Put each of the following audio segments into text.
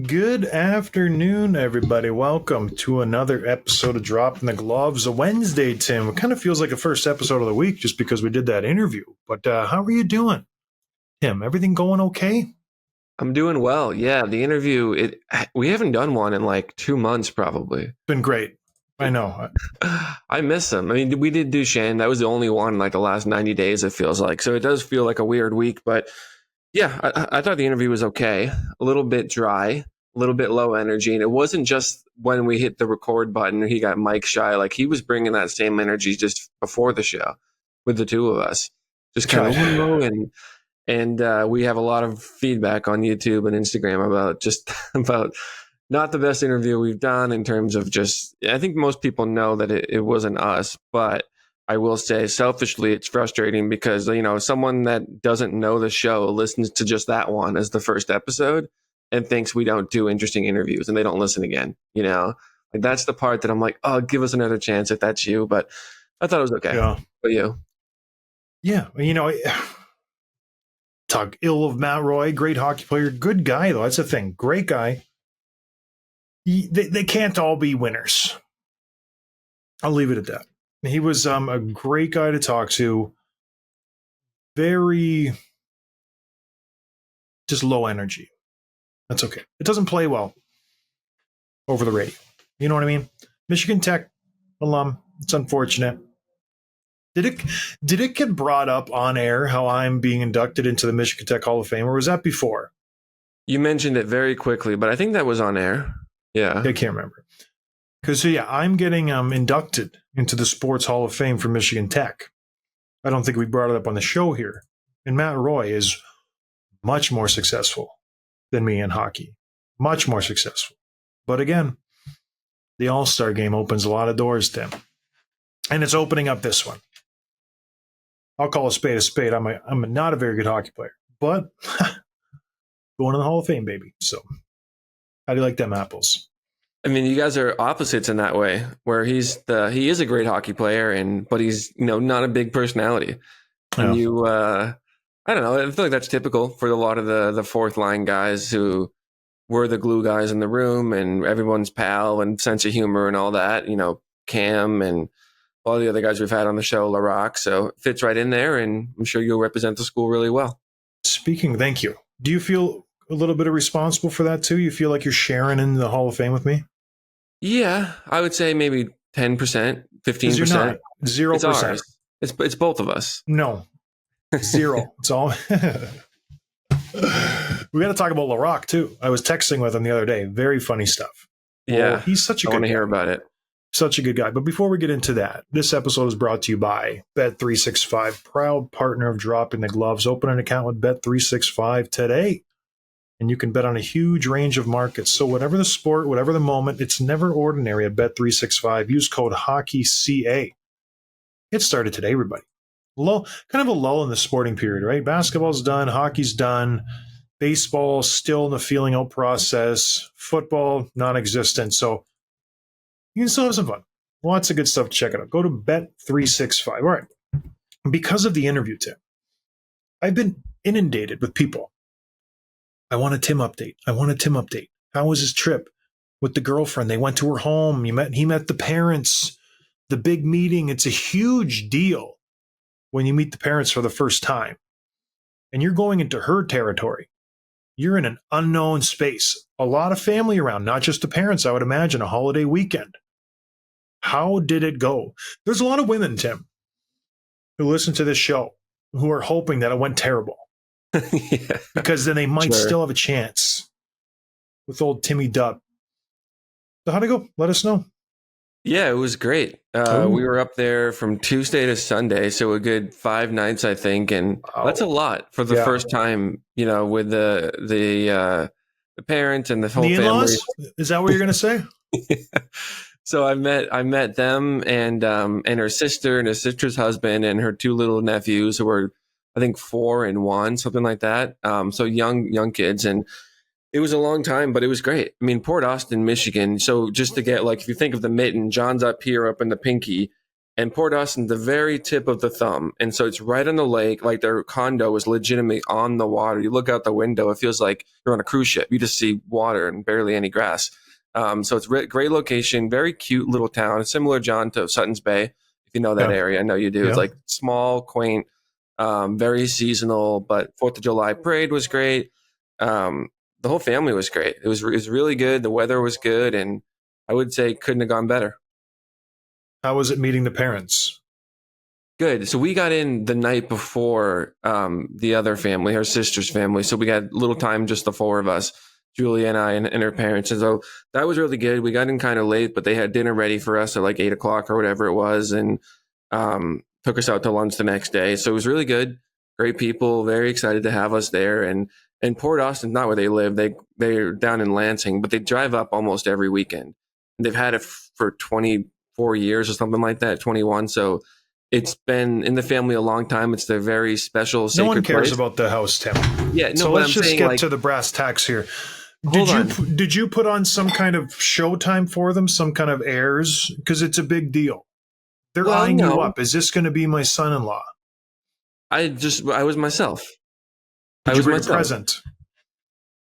Good afternoon, everybody. Welcome to another episode of Dropping the Gloves. A Wednesday, Tim. It kind of feels like the first episode of the week just because we did that interview. But how are you doing, Tim? Everything going okay? I'm doing well. Yeah, the interview, we haven't done one in like 2 months probably. Been great. I know. I miss them. I mean, we did Duchesne. That was the only one in like the last 90 days, it feels like. So it does feel like a weird week. But yeah, I thought the interview was okay. A little bit dry, a little bit low energy. And it wasn't just when we hit the record button, he got mic shy. Like he was bringing that same energy just before the show with the two of us. Just kind of low and we have a lot of feedback on YouTube and Instagram about not the best interview we've done in terms of just, I think most people know that it wasn't us, but I will say selfishly, it's frustrating because, someone that doesn't know the show listens to just that one as the first episode and thinks we don't do interesting interviews and they don't listen again, Like that's the part that I'm like, oh, give us another chance if that's you. But I thought it was okay. Yeah. But you? Yeah. Talk ill of Matt Roy, great hockey player, good guy, though. That's the thing. Great guy. They can't all be winners. I'll leave it at that. He was a great guy to talk to. Very just low energy. That's okay. It doesn't play well over the radio. You know what I mean? Michigan Tech alum. It's unfortunate. Did it get brought up on air how I'm being inducted into the Michigan Tech Hall of Fame, or was that before? You mentioned it very quickly, but I think that was on air. Yeah. I can't remember. Because, I'm getting inducted into the Sports Hall of Fame for Michigan Tech. I don't think we brought it up on the show here. And Matt Roy is much more successful than me in hockey. Much more successful. But again, the All-Star game opens a lot of doors, Tim. And it's opening up this one. I'll call a spade a spade. I'm not a very good hockey player, but going in the Hall of Fame, baby. So, how do you like them apples? I mean, you guys are opposites in that way, where he is a great hockey player, but he's not a big personality. And I don't know. I feel like that's typical for a lot of the fourth line guys who were the glue guys in the room and everyone's pal and sense of humor and all that. Cam and all the other guys we've had on the show, Laraque. So it fits right in there, and I'm sure you'll represent the school really well. Thank you. Do you feel a little bit of responsible for that too? You feel like you're sharing in the Hall of Fame with me? Yeah, I would say maybe 10%, 15%. You're not. 0%. It's ours. It's both of us. No. 0. It's all. We got to talk about Laraque too. I was texting with him the other day. Very funny stuff. Yeah. He's such a good guy. I want to hear about it. Such a good guy. But before we get into that, this episode is brought to you by Bet365, proud partner of Dropping the Gloves. Open an account with Bet365 today, and you can bet on a huge range of markets. So whatever the sport, whatever the moment, it's never ordinary at Bet365. Use code HOCKEYCA. Get started today, everybody. Kind of a lull in the sporting period, right? Basketball's done, hockey's done, baseball still in the feeling out process, football non-existent. So you can still have some fun. Lots of good stuff to check it out. Go to Bet365. All right. Because of the interview, Tim, I've been inundated with people. I want a Tim update. How was his trip with the girlfriend? They went to her home. He met the parents. The big meeting. It's a huge deal when you meet the parents for the first time. And you're going into her territory. You're in an unknown space. A lot of family around, not just the parents, I would imagine, a holiday weekend. How did it go? There's a lot of women, Tim, who listen to this show who are hoping that it went terrible. Yeah, because then they might still have a chance with old Timmy Dubb. So how'd it go? Let us know. Yeah, it was great. We were up there from Tuesday to Sunday, so a good 5 nights, I think, and that's a lot for the first time. With the parents and the whole family. Is that what you're going to say? Yeah. So I met them and her sister and her sister's husband and her 2 little nephews who were, I think, 4 and 1, something like that. So young kids, and it was a long time, but it was great. I mean, Port Austin, Michigan. So just to get, if you think of the mitten, John's up here, up in the pinky, And Port Austin, the very tip of the thumb. And so it's right on the lake. Like their condo is legitimately on the water. You look out the window, it feels like you're on a cruise ship. You just see water and barely any grass. So it's great location, very cute little town. Similar, John, to Sutton's Bay. If you know that area, I know you do. Yeah. It's like small, quaint, very seasonal, but 4th of July parade was great. The whole family was great. It was really good. The weather was good. And I would say couldn't have gone better. How was it meeting the parents? Good. So we got in the night before the other family, her sister's family. So we got a little time, just the 4 of us, Julia and I and her parents. And so that was really good. We got in kind of late, but they had dinner ready for us at like 8 o'clock or whatever it was, and took us out to lunch the next day. So it was really good. Great people, very excited to have us there. And Port Austin's not where they live. They're down in Lansing, but they drive up almost every weekend. And they've had it for 24 years or something like that, 21. So it's been in the family a long time. It's their very special, sacred place. No one cares about the house, Tim. Yeah, no. So let's just get to the brass tacks here. Did you put on some kind of showtime for them, some kind of airs? Because it's a big deal. They're eyeing you up. Is this going to be my son-in-law? I was myself. Did you bring a present?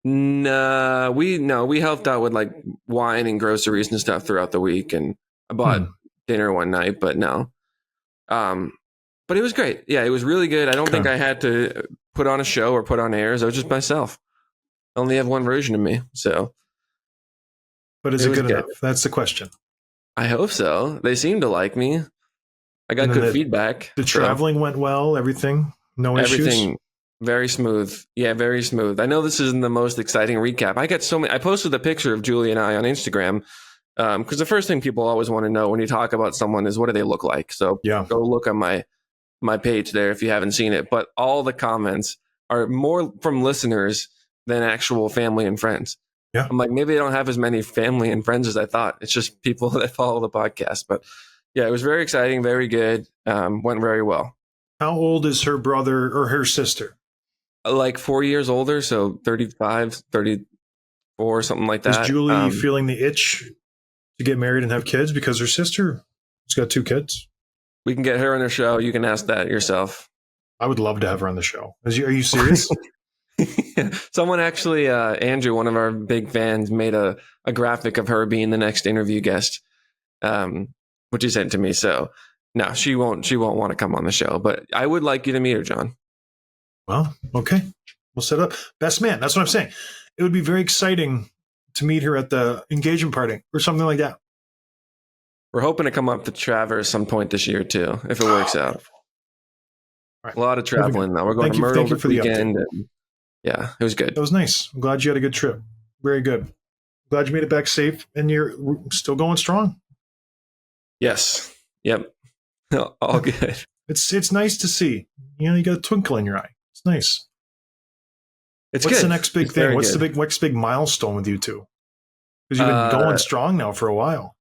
No, we helped out with like wine and groceries and stuff throughout the week, and I bought dinner one night, but no. But it was great. Yeah, it was really good. I don't think I had to put on a show or put on airs. I was just myself. I only have one version of me, so. But is it good enough? That's the question. I hope so. They seem to like me. I got good feedback. The traveling went well. Everything. No issues. Everything very smooth. Yeah, very smooth. I know this isn't the most exciting recap. I got so many. I posted a picture of Julie and I on Instagram. Because the first thing people always want to know when you talk about someone is what do they look like? So go look on my page there if you haven't seen it. But all the comments are more from listeners than actual family and friends. Yeah. I'm like, maybe I don't have as many family and friends as I thought. It's just people that follow the podcast. But yeah, it was very exciting, very good. Went very well. How old is her brother or her sister? Like 4 years older, so 35, 34, something like that. Is Julie feeling the itch to get married and have kids because her sister has got 2 kids? We can get her on the show. You can ask that yourself. I would love to have her on the show. Are you serious? Someone actually, Andrew, one of our big fans, made a graphic of her being the next interview guest, which he sent to me. So no, she won't want to come on the show, but I would like you to meet her, John. Well, okay. We'll set up. Best man. That's what I'm saying. It would be very exciting to meet her at the engagement party or something like that. We're hoping to come up to Traverse some point this year too, if it works out. Right. A lot of traveling now. We're going to Myrtle this weekend. And yeah, it was good. That was nice. I'm glad you had a good trip. Very good. Glad you made it back safe and you're still going strong. Yes. Yep. All good. It's nice to see. You got a twinkle in your eye. It's nice. What's the next big thing? What's the big milestone with you two? Because you've been going strong now for a while.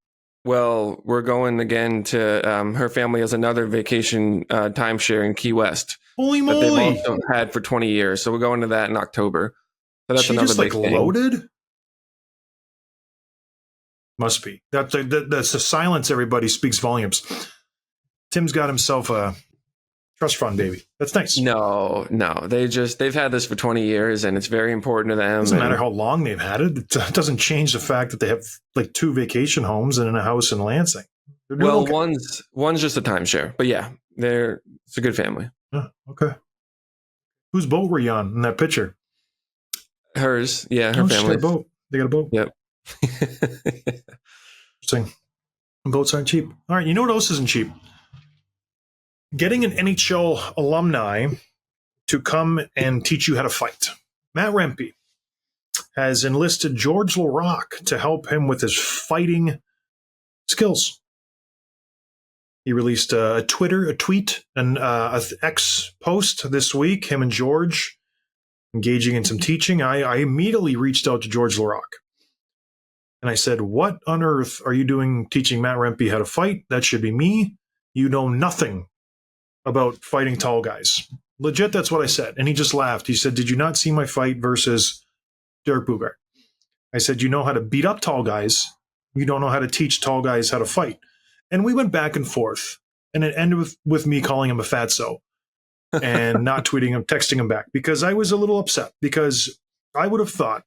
Well, we're going again to her family has another vacation timeshare in Key West. Holy moly! That they've also had for 20 years. So we're going to that in October. So that's another just big thing. Loaded? Must be. That's the silence. Everybody speaks volumes. Tim's got himself a trust fund baby. That's nice. No. They've had this for 20 years and it's very important to them. It doesn't matter how long they've had it. It doesn't change the fact that they have like 2 vacation homes and a house in Lansing. Well, okay. One's just a timeshare, but yeah, it's a good family. Yeah, okay. Whose boat were you on in that picture? Hers. Yeah, her family. Boat. They got a boat. Yep. Interesting. Boats aren't cheap. All right, you know what else isn't cheap? Getting an NHL alumni to come and teach you how to fight. Matt Rempe has enlisted George Laraque to help him with his fighting skills. He released a tweet, an X post this week, him and George engaging in some teaching. I immediately reached out to George Laraque. And I said, what on earth are you doing teaching Matt Rempe how to fight? That should be me. You know nothing about fighting tall guys. Legit, that's what I said. And he just laughed. He said, did you not see my fight versus Derek Bugart? I said, you know how to beat up tall guys. You don't know how to teach tall guys how to fight. And we went back and forth. And it ended with me calling him a fatso and not tweeting him, texting him back, because I was a little upset, because I would have thought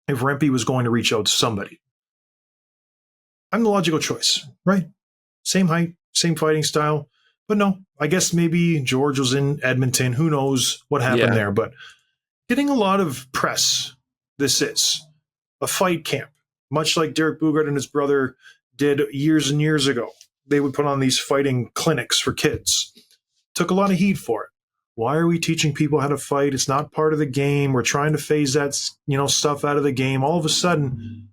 if Rempe was going to reach out to somebody, I'm the logical choice, right? Same height, same fighting style. But no, I guess maybe George was in Edmonton. Who knows what happened there? But getting a lot of press, this is a fight camp, much like Derek Bugard and his brother did years and years ago. They would put on these fighting clinics for kids. Took a lot of heat for it. Why are we teaching people how to fight? It's not part of the game. We're trying to phase that, stuff out of the game. All of a sudden,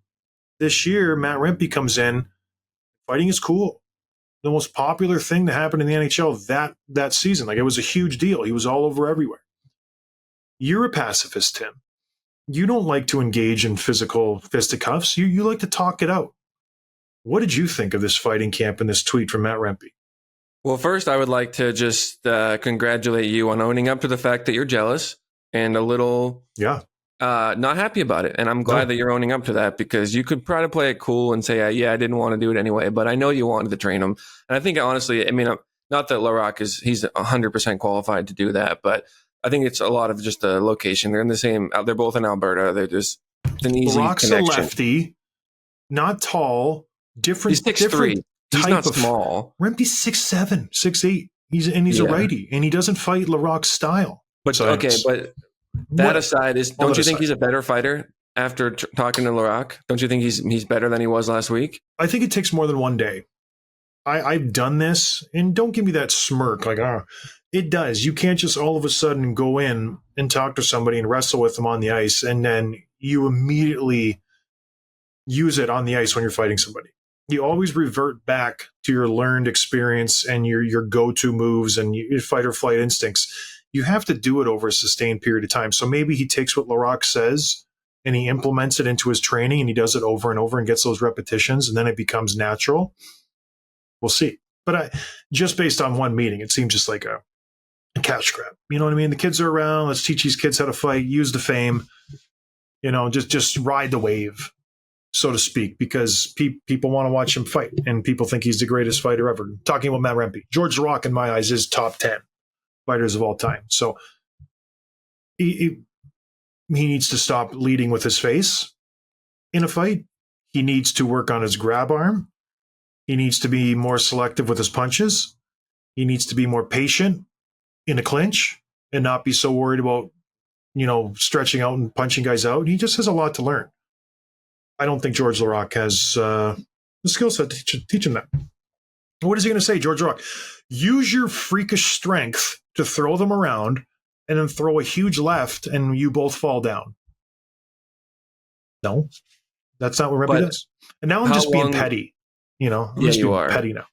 this year, Matt Rempe comes in. Fighting is cool. The most popular thing that happened in the NHL that season. Like, it was a huge deal. He was all over everywhere. You're a pacifist, Tim. You don't like to engage in physical fisticuffs. You like to talk it out. What did you think of this fighting camp and this tweet from Matt Rempe? Well, first, I would like to just congratulate you on owning up to the fact that you're jealous and a little not happy about it. And I'm glad that you're owning up to that, because you could try to play it cool and say, I didn't want to do it anyway, but I know you wanted to train him. And I think, honestly, not that Laraque he's 100% qualified to do that, but I think it's a lot of just the location. They're in the same, they're both in Alberta. They're just, it's an easy Laraque's connection. a lefty, not tall, different. He's 6'3". He's not small. Rempe's 6'7", 6'8". He's a righty, and he doesn't fight Laraque's style. But that aside, don't you think he's a better fighter after talking to Laraque? Don't you think he's better than he was last week? I think it takes more than one day. I've done this, and don't give me that smirk. Like, it does. You can't just all of a sudden go in and talk to somebody and wrestle with them on the ice, and then you immediately use it on the ice when you're fighting somebody. You always revert back to your learned experience and your go-to moves and your fight or flight instincts. You have to do it over a sustained period of time. So maybe he takes what Laraque says and he implements it into his training, and he does it over and over and gets those repetitions, and then it becomes natural. We'll see. But just based on one meeting, it seems just like a cash grab. You know what I mean? The kids are around. Let's teach these kids how to fight. Use the fame. Just ride the wave, so to speak, because people want to watch him fight, and people think he's the greatest fighter ever. Talking about Matt Rempe, George Laraque, in my eyes, is top 10 fighters of all time. So he needs to stop leading with his face in a fight. He needs to work on his grab arm. He needs to be more selective with his punches. He needs to be more patient in a clinch and not be so worried about, stretching out and punching guys out. He just has a lot to learn. I don't think George Laraque has the skill set to teach him that. What is he going to say, George Laraque? Use your freakish strength to throw them around and then throw a huge left and you both fall down. No, that's not what Rempe does. And now I'm just being petty. I'm just being petty now.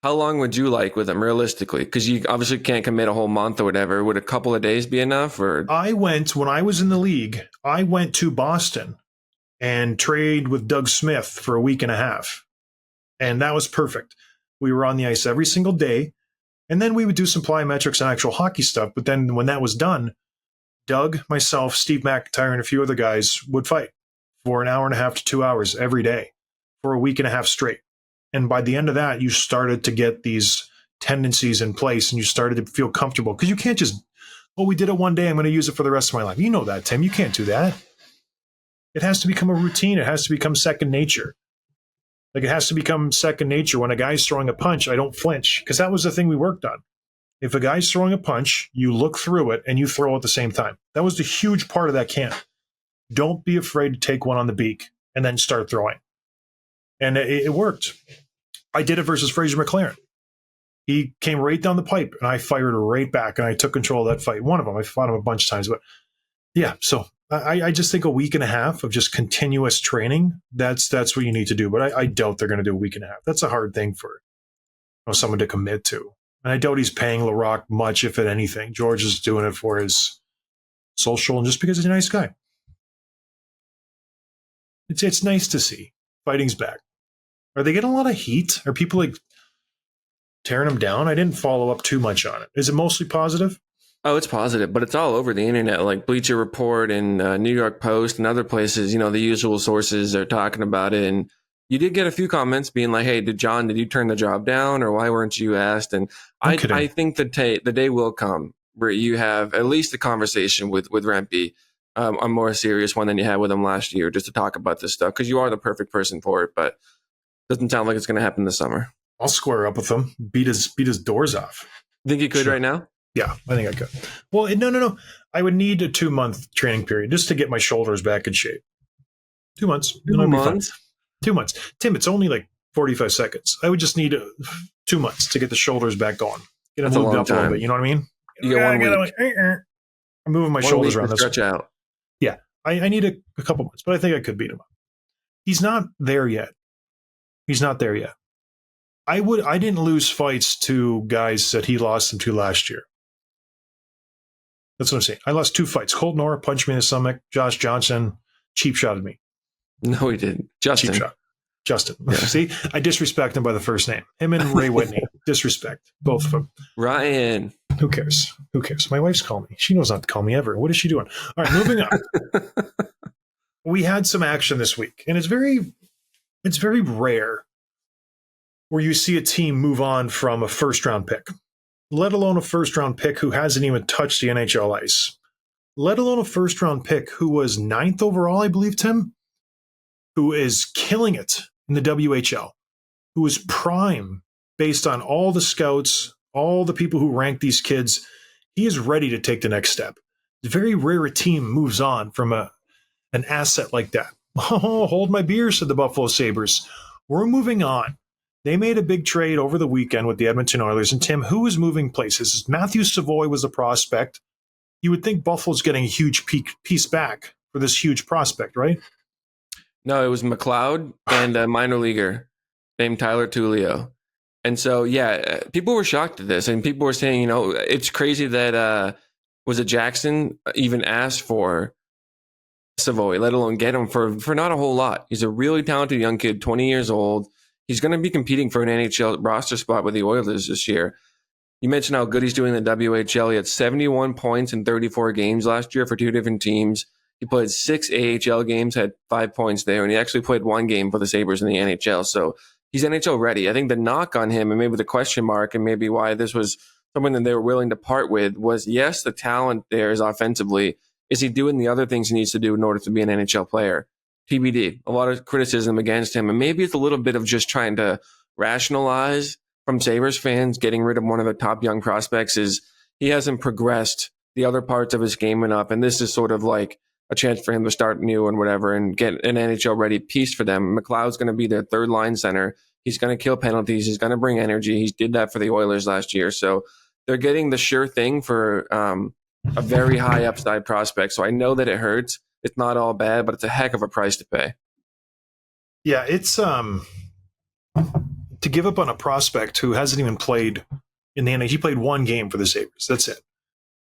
How long would you like with him, realistically? Because you obviously can't commit a whole month or whatever. Would a couple of days be enough? Or when I was in the league, I went to Boston and trained with Doug Smith for a week and a half. And that was perfect. We were on the ice every single day. And then we would do some plyometrics and actual hockey stuff. But then when that was done, Doug, myself, Steve McIntyre, and a few other guys would fight for an hour and a half to 2 hours every day for a week and a half straight. And by the end of that, you started to get these tendencies in place and you started to feel comfortable. Because you can't just, we did it one day, I'm going to use it for the rest of my life. You know that, Tim. You can't do that. It has to become a routine. It has to become second nature. Like, it has to become second nature. When a guy's throwing a punch, I don't flinch, because that was the thing we worked on. If a guy's throwing a punch, you look through it and you throw at the same time. That was the huge part of that camp. Don't be afraid to take one on the beak and then start throwing. And it worked. I did it versus Fraser McLaren. He came right down the pipe and I fired right back and I took control of that fight. One of them, I fought him a bunch of times, but yeah. So I just think a week and a half of just continuous training, that's what you need to do. But I doubt they're going to do a week and a half. That's a hard thing for someone to commit to. And I doubt he's paying Laraque much, if at anything. George is doing it for his social and just because he's a nice guy. It's nice to see. Fighting's back. Are they getting a lot of heat? Are people tearing them down? I didn't follow up too much on it. Is it mostly positive? Oh, it's positive, but it's all over the internet, like Bleacher Report and New York Post and other places. The usual sources are talking about it, and you did get a few comments being like, hey, did you turn the job down, or why weren't you asked? And I think the day will come where you have at least a conversation with Rempe, a more serious one than you had with him last year, just to talk about this stuff, because you are the perfect person for it, but doesn't sound like it's going to happen this summer. I'll square up with him, beat his doors off. Think you could right now? Yeah, I think I could. Well, no. I would need a 2-month training period just to get my shoulders back in shape. 2 months. 2 months? 2 months. Tim, it's only like 45 seconds. I would just need 2 months to get the shoulders back going. Get them moved up a little bit. You know what I mean? You got 1 week. I'm moving my shoulders around this. Stretch out. Yeah, I need a couple months, but I think I could beat him up. He's not there yet. I didn't lose fights to guys that he lost them to last year. That's what I'm saying. I lost 2 fights. Colt Nora punched me in the stomach. Josh Johnson cheap shotted me. No, he didn't. Justin. Cheap shot. Justin. Yeah. See, I disrespect him by the first name. Him and Ray Whitney. Disrespect. Both of them. Ryan. Who cares? My wife's calling me. She knows not to call me ever. What is she doing? All right, moving on. We had some action this week, and it's very rare where you see a team move on from a first-round pick, let alone a first-round pick who hasn't even touched the NHL ice, let alone a first-round pick who was 9th overall, I believe, Tim, who is killing it in the WHL, who is prime based on all the scouts, all the people who rank these kids. He is ready to take the next step. It's very rare a team moves on from an asset like that. Oh, hold my beer, said the Buffalo Sabres. We're moving on. They made a big trade over the weekend with the Edmonton Oilers. And Tim, who is moving places? Matthew Savoie was a prospect. You would think Buffalo's getting a huge piece back for this huge prospect, right? No, it was McLeod and a minor leaguer named Tyler Tullio. And so, yeah, people were shocked at this. And people were saying, it's crazy that, was it Jackson even asked for Savoie, let alone get him for not a whole lot. He's a really talented young kid, 20 years old. He's going to be competing for an NHL roster spot with the Oilers this year. You mentioned how good he's doing in the WHL. He had 71 points in 34 games last year for 2 different teams. He played 6 AHL games, had 5 points there, and he actually played 1 game for the Sabres in the NHL. So he's NHL ready. I think the knock on him, and maybe the question mark, and maybe why this was someone that they were willing to part with, was, yes, the talent there is offensively. Is he doing the other things he needs to do in order to be an NHL player? TBD. A lot of criticism against him, and maybe it's a little bit of just trying to rationalize from Sabres fans getting rid of one of the top young prospects is he hasn't progressed the other parts of his game enough, and this is sort of like a chance for him to start new and whatever and get an NHL-ready piece for them. McLeod's going to be their third-line center. He's going to kill penalties. He's going to bring energy. He did that for the Oilers last year, so they're getting the sure thing for a very high upside prospect. So I know that it hurts. It's not all bad, but it's a heck of a price to pay. Yeah, it's to give up on a prospect who hasn't even played in the NHL. He played 1 game for the Sabres. That's it.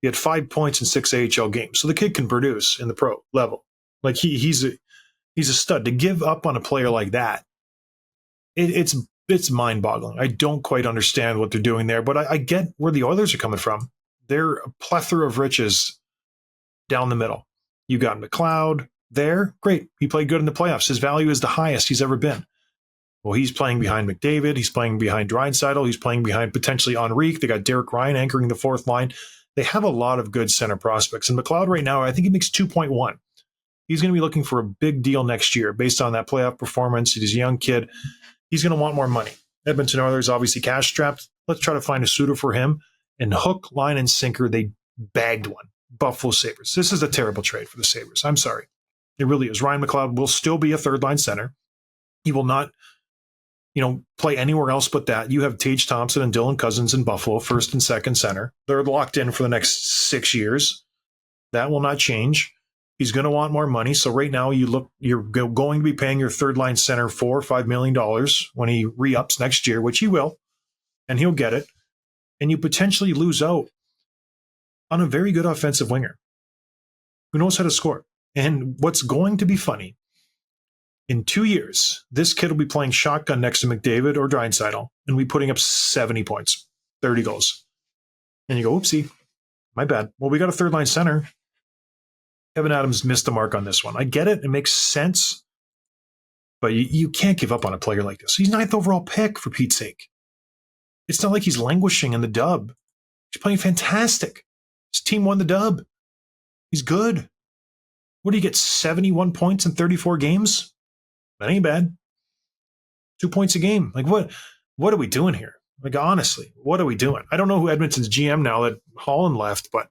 He had 5 points in 6 AHL games. So the kid can produce in the pro level. Like he's a stud. To give up on a player like that, it's mind-boggling. I don't quite understand what they're doing there, but I get where the Oilers are coming from. They're a plethora of riches down the middle. You got McLeod there. Great. He played good in the playoffs. His value is the highest he's ever been. Well, he's playing behind McDavid. He's playing behind Draisaitl. He's playing behind potentially Henrique. They got Derek Ryan anchoring the 4th line. They have a lot of good center prospects. And McLeod right now, I think he makes 2.1. He's going to be looking for a big deal next year based on that playoff performance. He's a young kid. He's going to want more money. Edmonton Oilers obviously cash strapped. Let's try to find a suitor for him. And hook, line, and sinker, they bagged one. Buffalo Sabres. This is a terrible trade for the Sabres. I'm sorry. It really is. Ryan McLeod will still be a third-line center. He will not, play anywhere else but that. You have Tage Thompson and Dylan Cousins in Buffalo, first and second center. They're locked in for the next 6 years. That will not change. He's going to want more money. So right now you're going to be paying your third-line center $4 or $5 million when he re-ups next year, which he will, and he'll get it. And you potentially lose out on a very good offensive winger who knows how to score. And what's going to be funny, in 2 years, this kid will be playing shotgun next to McDavid or Draisaitl and be putting up 70 points, 30 goals. And you go, oopsie, my bad. Well, we got a third-line center. Kevin Adams missed the mark on this one. I get it. It makes sense. But you can't give up on a player like this. He's 9th overall pick, for Pete's sake. It's not like he's languishing in the dub. He's playing fantastic. His team won the dub. He's good. What do you get, 71 points in 34 games? That ain't bad. 2 points a game. Like, what are we doing here? Like, honestly, what are we doing? I don't know who Edmonton's GM now that Holland left, but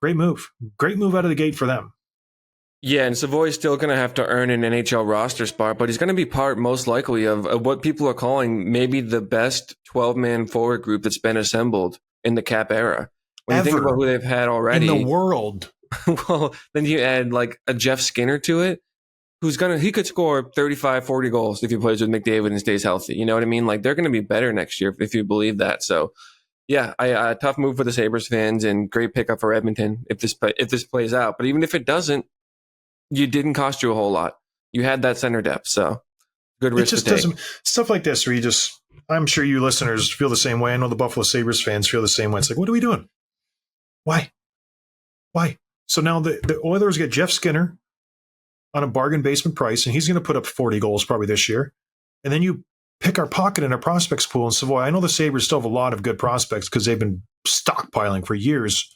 great move. Great move out of the gate for them. Yeah, and Savoie's still going to have to earn an NHL roster spot, but he's going to be part, most likely, of what people are calling maybe the best 12-man forward group that's been assembled in the Cap era. When you think about who they've had already. In the world. Well, then you add like a Jeff Skinner to it, he could score 35, 40 goals if he plays with McDavid and stays healthy. You know what I mean? Like, they're going to be better next year if you believe that. So, yeah, tough move for the Sabres fans and great pickup for Edmonton if this plays out. But even if it doesn't, you didn't cost you a whole lot. You had that center depth, so good risk to take. Stuff like this where I'm sure you listeners feel the same way. I know the Buffalo Sabres fans feel the same way. It's like, what are we doing? Why? So now the Oilers get Jeff Skinner on a bargain basement price, and he's going to put up 40 goals probably this year. And then you pick our pocket in our prospects pool in Savoie. I know the Sabres still have a lot of good prospects because they've been stockpiling for years.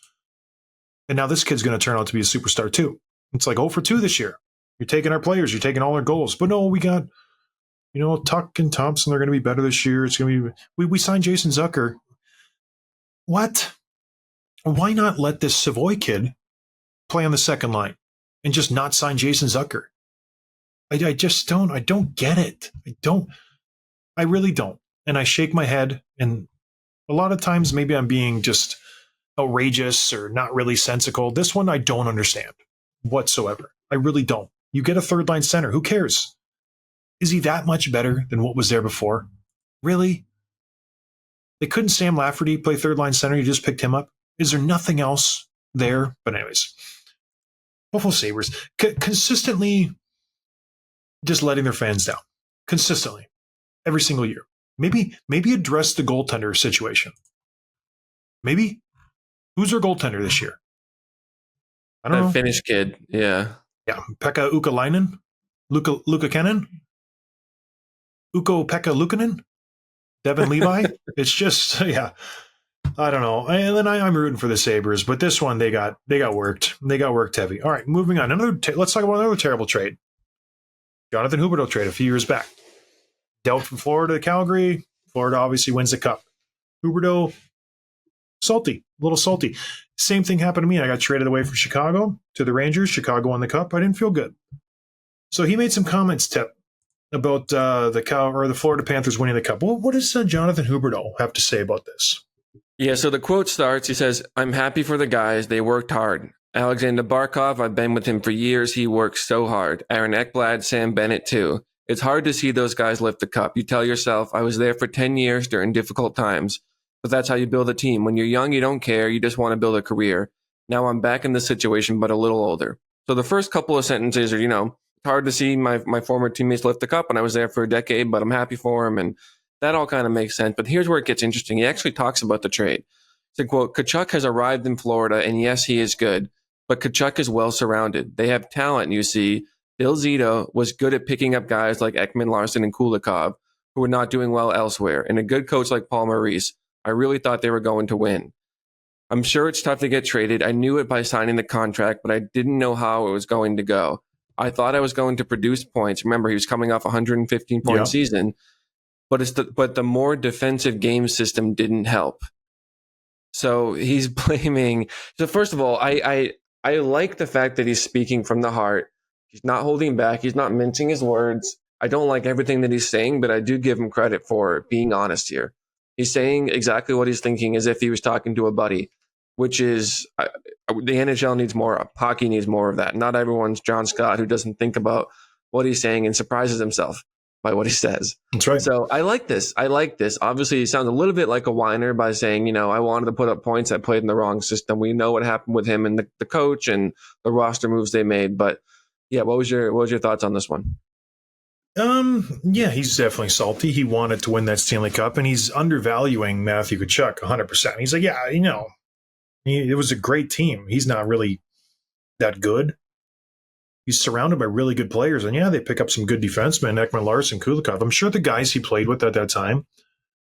And now this kid's going to turn out to be a superstar too. It's like 0 for 2 this year. You're taking our players. You're taking all our goals. But no, we got, Tuck and Thompson. They're going to be better this year. It's going to be. We signed Jason Zucker. What? Why not let this Savoie kid play on the second line and just not sign Jason Zucker? I just don't. I don't get it. I really don't. And I shake my head. And a lot of times maybe I'm being just outrageous or not really sensical. This one I don't understand whatsoever. I really don't. You get a third line center. Who cares? Is he that much better than what was there before? Really? They couldn't Sam Lafferty play third line center. You just picked him up. Is there nothing else there? But anyways, Buffalo Sabres consistently just letting their fans down. Consistently. Every single year. Maybe address the goaltender situation. Maybe. Who's their goaltender this year? I don't know. Finnish kid, yeah. Yeah, Pekka Ukalainen? Luka Kenin? Ukko-Pekka Luukkonen? Devin Levi? It's just, yeah. I don't know. And then I'm rooting for the Sabres, but this one they got worked. They got worked heavy. All right, moving on. Let's talk about another terrible trade. Jonathan Huberdeau trade a few years back. Dealt from Florida to Calgary. Florida obviously wins the cup. Huberdeau, a little salty. Same thing happened to me. I got traded away from Chicago to the Rangers. Chicago won the cup. I didn't feel good. So he made some comments, Tip, about the Florida Panthers winning the cup. Well, what does Jonathan Huberdeau have to say about this? Yeah, so the quote starts, he says, "I'm happy for the guys. They worked hard. Alexander Barkov, I've been with him for years. He works so hard. Aaron Ekblad, Sam Bennett too. It's hard to see those guys lift the cup. You tell yourself, I was there for 10 years during difficult times. But that's how you build a team. When you're young, you don't care. You just want to build a career. Now I'm back in this situation, but a little older." So the first couple of sentences are, it's hard to see my former teammates lift the cup, and I was there for a decade, but I'm happy for him. And that all kind of makes sense. But here's where it gets interesting. He actually talks about the trade. He said, quote, "Tkachuk has arrived in Florida, and yes, he is good. But Tkachuk is well surrounded. They have talent, you see. Bill Zito was good at picking up guys like Ekman Larson and Kulikov, who were not doing well elsewhere. And a good coach like Paul Maurice. I really thought they were going to win. I'm sure it's tough to get traded. I knew it by signing the contract, but I didn't know how it was going to go. I thought I was going to produce points." Remember, he was coming off a 115-point season. But the more defensive game system didn't help. So he's blaming. So first of all, I like the fact that he's speaking from the heart. He's not holding back. He's not mincing his words. I don't like everything that he's saying, but I do give him credit for being honest here. He's saying exactly what he's thinking as if he was talking to a buddy, which is the NHL needs more of. Hockey needs more of that. Not everyone's John Scott who doesn't think about what he's saying and surprises himself by what he says. That's right. So I like this. Obviously, he sounds a little bit like a whiner by saying, I wanted to put up points. I played in the wrong system. We know what happened with him and the coach and the roster moves they made. But yeah, what was your thoughts on this one? Yeah, he's definitely salty. He wanted to win that Stanley Cup, and he's undervaluing Matthew Tkachuk 100%. He's like, yeah, it was a great team. He's not really that good. He's surrounded by really good players. And yeah, they pick up some good defensemen, Ekman Larson, Kulikov. I'm sure the guys he played with at that time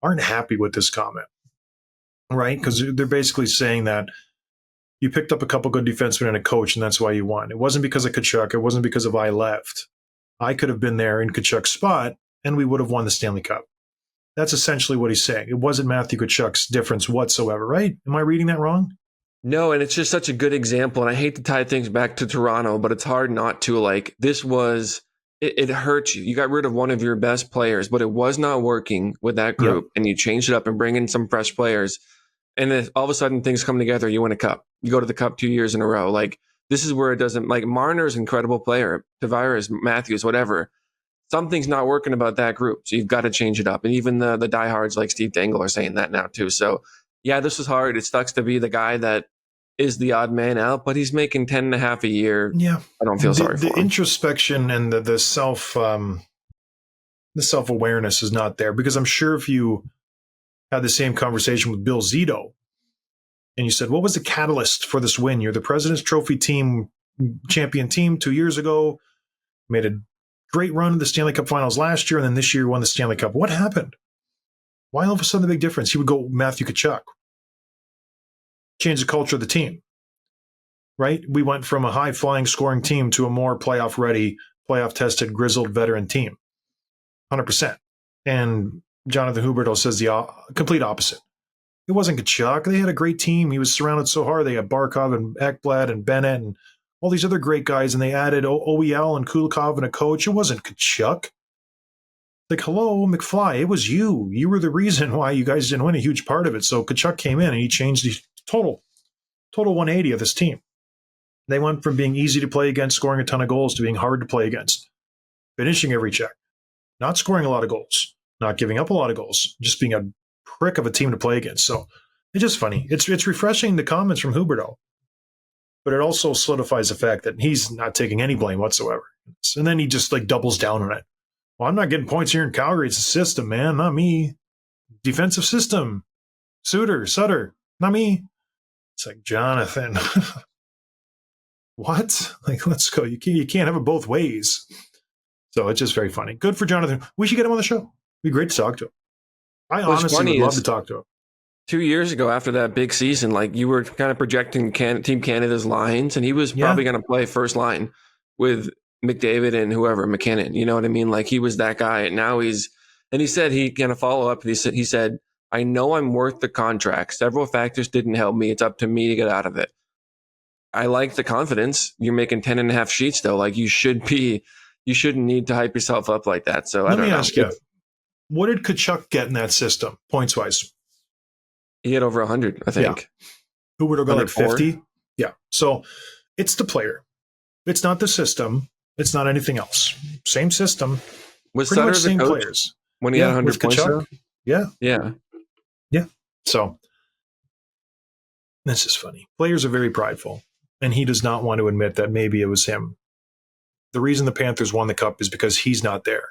aren't happy with this comment, right? Because they're basically saying that you picked up a couple good defensemen and a coach, and that's why you won. It wasn't because of Tkachuk. It wasn't because of I left. I could have been there in Tkachuk's spot, and we would have won the Stanley Cup. That's essentially what he's saying. It wasn't Matthew Tkachuk's difference whatsoever, right? Am I reading that wrong? No, and it's just such a good example. And I hate to tie things back to Toronto, but it's hard not to. Like, this was, it hurts you. You got rid of one of your best players, but it was not working with that group. Yep. And you changed it up and bring in some fresh players. And then all of a sudden things come together. You win a cup. You go to the cup 2 years in a row. Like, this is where it doesn't, like, Marner's an incredible player. Tavares, Matthews, whatever. Something's not working about that group. So you've got to change it up. And even the diehards like Steve Dangle are saying that now too. So yeah, this was hard. It sucks to be the guy that is the odd man out, but he's making 10 and a half a year. Yeah. I don't feel sorry for him. The introspection and the self-awareness is not there, because I'm sure if you had the same conversation with Bill Zito and you said, what was the catalyst for this win? You're the President's Trophy team, champion team 2 years ago, made a great run in the Stanley Cup Finals last year, and then this year won the Stanley Cup. What happened? Why all of a sudden the big difference? He would go Matthew Tkachuk. Change the culture of the team, right? We went from a high-flying scoring team to a more playoff-ready, playoff-tested, grizzled veteran team. 100%. And Jonathan Huberdeau says the complete opposite. It wasn't Tkachuk. They had a great team. He was surrounded so hard. They had Barkov and Ekblad and Bennett and all these other great guys, and they added OEL and Kulikov and a coach. It wasn't Tkachuk. Like, hello, McFly, it was you. You were the reason why you guys didn't win, a huge part of it. So Tkachuk came in and he changed the total 180 of this team. They went from being easy to play against, scoring a ton of goals, to being hard to play against, finishing every check, not scoring a lot of goals, not giving up a lot of goals, just being a prick of a team to play against. So it's just funny. It's refreshing, the comments from Huberdeau, but it also solidifies the fact that he's not taking any blame whatsoever. And then he just like doubles down on it. Well, I'm not getting points here in Calgary. It's a system, man, not me. Defensive system. Sutter, not me. It's like, Jonathan, what? Like, let's go. You can't have it both ways. So it's just very funny. Good for Jonathan. We should get him on the show. It'd be great to talk to him. I honestly would love to talk to him. 2 years ago, after that big season, like, you were kind of projecting Team Canada's lines, and he was probably going to play first line with McDavid and whoever, McKinnon. You know what I mean? Like, he was that guy. And now he said he kind of follow up. He said, I know I'm worth the contract. Several factors didn't help me. It's up to me to get out of it. I like the confidence. You're making 10 and a half sheets though. Like, you shouldn't need to hype yourself up like that. So let me ask you, what did Tkachuk get in that system, points wise? He had over 100, I think. Yeah. Who would have got like 50? Yeah. So it's the player. It's not the system. It's not anything else. Same system. Was Sutter the same coach players when he had 100 points? Yeah. Yeah. Yeah. So this is funny. Players are very prideful, and he does not want to admit that maybe it was him. The reason the Panthers won the cup is because he's not there.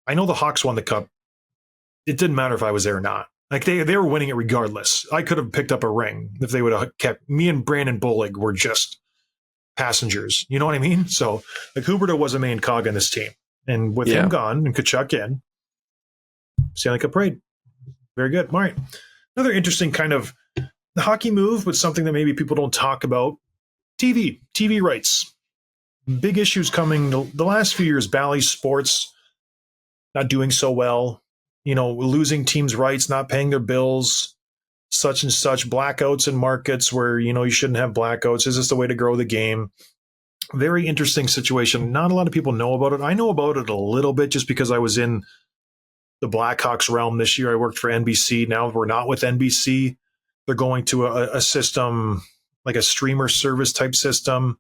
I know the Hawks won the cup. It didn't matter if I was there or not. Like, they were winning it regardless. I could have picked up a ring if they would have kept me, and Brandon Bullock were just passengers. You know what I mean? So, like, Huberdeau was a main cog in this team. And with him gone and Tkachuk in, Stanley Cup parade. Very good. All right. Another interesting kind of the hockey move, but something that maybe people don't talk about. TV rights. Big issues coming. The last few years, Bally Sports not doing so well. You know, losing teams' rights, not paying their bills, such and such, blackouts in markets where, you know, you shouldn't have blackouts. Is this the way to grow the game? Very interesting situation. Not a lot of people know about it. I know about it a little bit just because I was in the Blackhawks realm this year. I worked for NBC. Now we're not with NBC. They're going to a system, like a streamer service type system.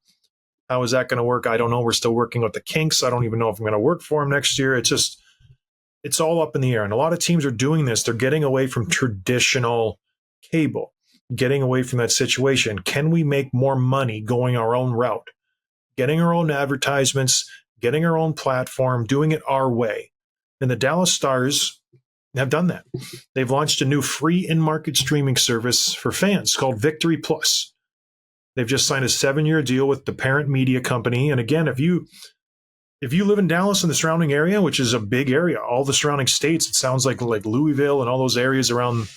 How is that going to work? I don't know. We're still working with the kinks. I don't even know if I'm going to work for them next year. It's all up in the air. And a lot of teams are doing this. They're getting away from traditional cable, getting away from that situation. Can we make more money going our own route, getting our own advertisements, getting our own platform, doing it our way? And the Dallas Stars have done that. They've launched a new free in-market streaming service for fans called Victory Plus. They've just signed a 7-year deal with the parent media company. And again, if you live in Dallas and the surrounding area, which is a big area, all the surrounding states, it sounds like Louisville and all those areas around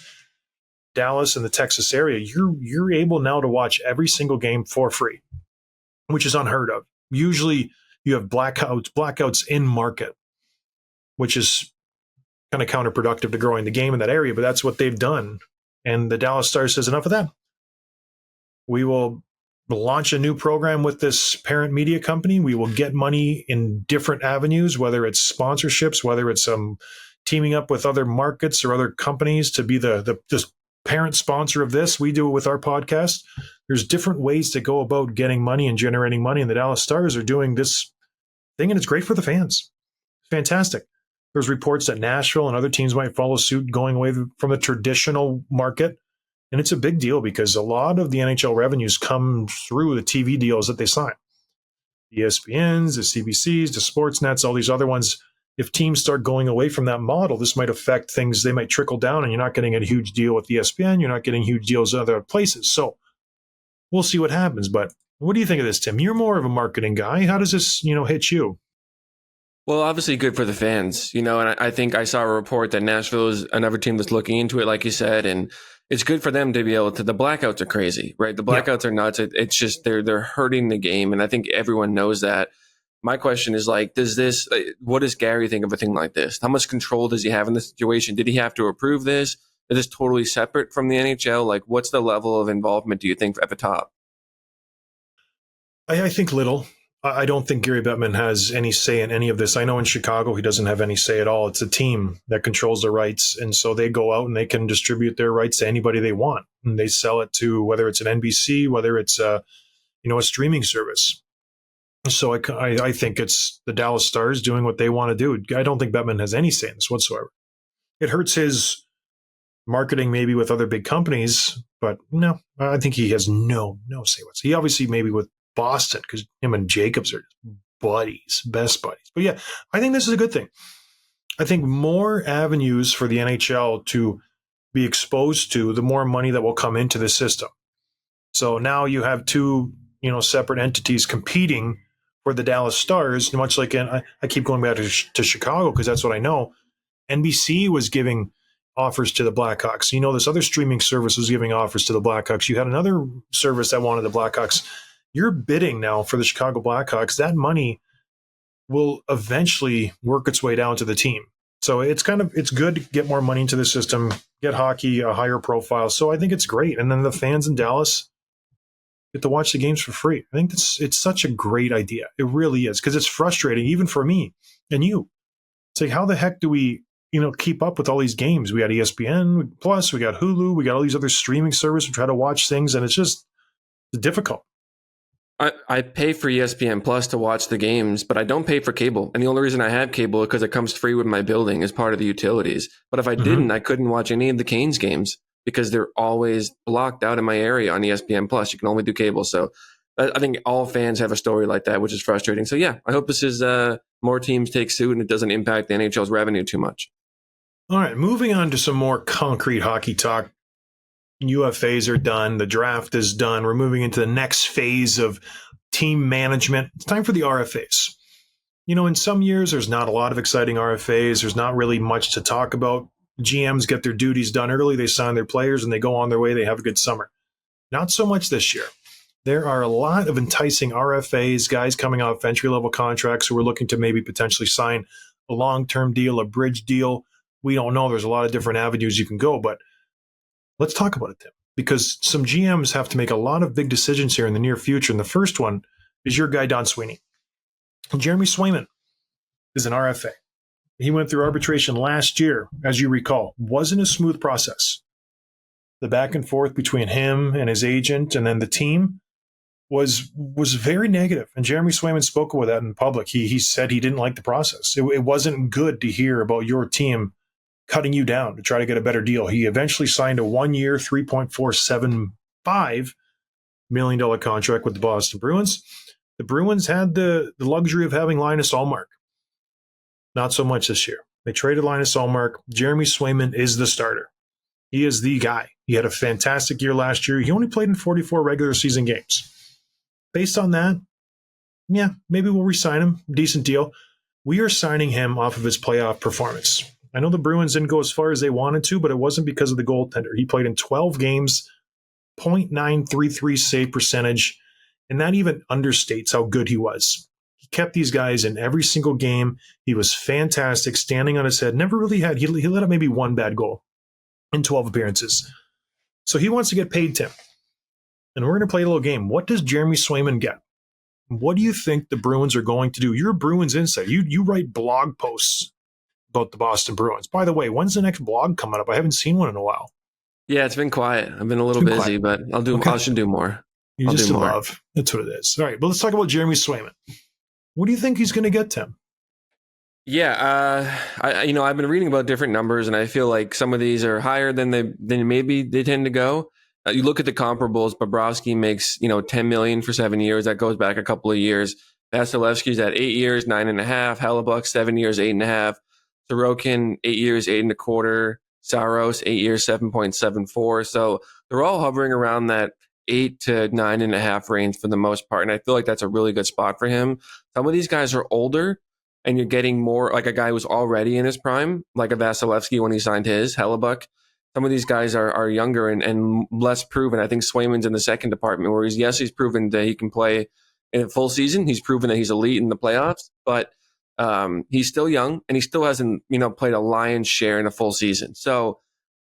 Dallas and the Texas area, you're able now to watch every single game for free, which is unheard of. Usually you have blackouts in market, which is kind of counterproductive to growing the game in that area, but that's what they've done. And the Dallas Stars says, enough of that. We will launch a new program with this parent media company. We will get money in different avenues, whether it's sponsorships, whether it's teaming up with other markets or other companies to be the parent sponsor of this. We do it with our podcast. There's different ways to go about getting money and generating money, and the Dallas Stars are doing this thing, and it's great for the fans. It's fantastic. There's reports that Nashville and other teams might follow suit, going away from the traditional market. And it's a big deal because a lot of the NHL revenues come through the TV deals that they sign. The ESPNs, the CBCs, the Sportsnets, all these other ones. If teams start going away from that model, this might affect things. They might trickle down, and you're not getting a huge deal with ESPN. You're not getting huge deals in other places. So we'll see what happens. But what do you think of this, Tim? You're more of a marketing guy. How does this, hit you? Well, obviously good for the fans, and I think I saw a report that Nashville is another team that's looking into it, like you said, and it's good for them to be able to. The blackouts are crazy, right? The blackouts are nuts. It's just they're hurting the game, and I think everyone knows that. My question is what does Gary think of a thing like this? How much control does he have in the situation? Did he have to approve this? Is this totally separate from the NHL? Like, what's the level of involvement, do you think, at the top? I think little. I don't think Gary Bettman has any say in any of this. I know in Chicago he doesn't have any say at all. It's a team that controls the rights, and so they go out and they can distribute their rights to anybody they want, and they sell it to whether it's an NBC, whether it's a streaming service. So I think it's the Dallas Stars doing what they want to do. I don't think Bettman has any say in this whatsoever. It hurts his marketing maybe with other big companies, but no, I think he has no say whatsoever. He obviously maybe with Boston, because him and Jacobs are best buddies. But yeah, I think this is a good thing. I think more avenues for the NHL to be exposed to, the more money that will come into the system. So now you have two, separate entities competing for the Dallas Stars, much like I keep going back to Chicago because that's what I know. NBC was giving offers to the Blackhawks. This other streaming service was giving offers to the Blackhawks. You had another service that wanted the Blackhawks. You're bidding now for the Chicago Blackhawks. That money will eventually work its way down to the team. So it's good to get more money into the system, get hockey a higher profile. So I think it's great. And then the fans in Dallas get to watch the games for free. I think it's such a great idea. It really is, because it's frustrating even for me and you. It's like, how the heck do we keep up with all these games? We got ESPN Plus, we got Hulu, we got all these other streaming services. We try to watch things, and it's difficult. I pay for ESPN Plus to watch the games, but I don't pay for cable. And the only reason I have cable is because it comes free with my building as part of the utilities. But if I didn't, I couldn't watch any of the Canes games because they're always blocked out in my area on ESPN Plus. You can only do cable. So I think all fans have a story like that, which is frustrating. So yeah, I hope this is more teams take suit and it doesn't impact the NHL's revenue too much. All right, moving on to some more concrete hockey talk. UFAs are done. The draft is done. We're moving into the next phase of team management. It's time for the RFAs. In some years, there's not a lot of exciting RFAs. There's not really much to talk about. GMs get their duties done early. They sign their players and they go on their way. They have a good summer. Not so much this year. There are a lot of enticing RFAs, guys coming off entry-level contracts who are looking to maybe potentially sign a long-term deal, a bridge deal. We don't know. There's a lot of different avenues you can go, but let's talk about it, Tim, because some GMs have to make a lot of big decisions here in the near future. And the first one is your guy, Don Sweeney. Jeremey Swayman is an RFA. He went through arbitration last year, as you recall. Wasn't a smooth process. The back and forth between him and his agent and then the team was very negative. And Jeremey Swayman spoke with that in public. He said he didn't like the process. It wasn't good to hear about your team cutting you down to try to get a better deal. He eventually signed a 1-year, $3.475 million contract with the Boston Bruins. The Bruins had the luxury of having Linus Ullmark. Not so much this year. They traded Linus Ullmark. Jeremey Swayman is the starter. He is the guy. He had a fantastic year last year. He only played in 44 regular season games. based on that, yeah, maybe we'll re-sign him. Decent deal. We are signing him off of his playoff performance. I know the Bruins didn't go as far as they wanted to, but it wasn't because of the goaltender. He played in 12 games, .933 save percentage, and that even understates how good he was. He kept these guys in every single game. He was fantastic, standing on his head. Never really had, he let up maybe one bad goal in 12 appearances. So he wants to get paid, Tim. And we're going to play a little game. What does Jeremey Swayman get? What do you think the Bruins are going to do? You're a Bruins insider. You write blog posts about the Boston Bruins. By the way, when's the next blog coming up? I haven't seen one in a while. Yeah, it's been quiet. I've been a little busy, but I'll do. Okay. I should do more. You just in love. That's what it is. All right, but let's talk about Jeremey Swayman. What do you think he's going to get, Tim? Yeah, I've been reading about different numbers, and I feel like some of these are higher than maybe they tend to go. You look at the comparables. Bobrovsky makes $10 million for 7 years. That goes back a couple of years. Vasilevsky's at 8 years, 9.5. Hellebuck 7 years, 8.5. Sorokin 8 years, 8.25. Saros 8 years, 7.74. So they're all hovering around that 8 to 9.5 range for the most part, and I feel like that's a really good spot for him. Some of these guys are older, and you're getting more like a guy who's already in his prime, like a Vasilevsky when he signed his Hellebuck. Some of these guys are younger and less proven. I think Swayman's in the second department where he's proven that he can play in a full season. He's proven that he's elite in the playoffs, but he's still young and he still hasn't, played a lion's share in a full season. So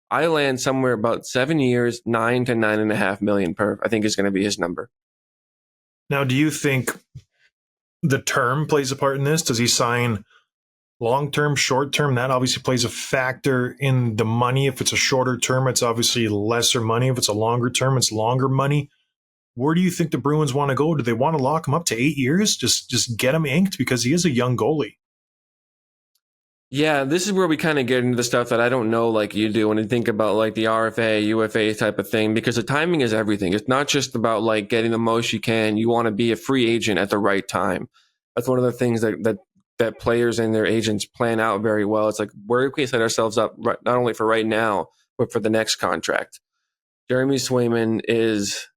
I land somewhere about 7 years, 9 to 9.5 million per, I think is going to be his number. Now, do you think the term plays a part in this? Does he sign long-term, short-term? That obviously plays a factor in the money. If it's a shorter term, it's obviously lesser money. If it's a longer term, it's longer money. Where do you think the Bruins want to go? Do they want to lock him up to 8 years? Just get him inked because he is a young goalie. Yeah, this is where we kind of get into the stuff that I don't know like you do when you think about like the RFA, UFA type of thing, because the timing is everything. It's not just about like getting the most you can. You want to be a free agent at the right time. That's one of the things that players and their agents plan out very well. It's like, where can we set ourselves up not only for right now, but for the next contract? Jeremey Swayman is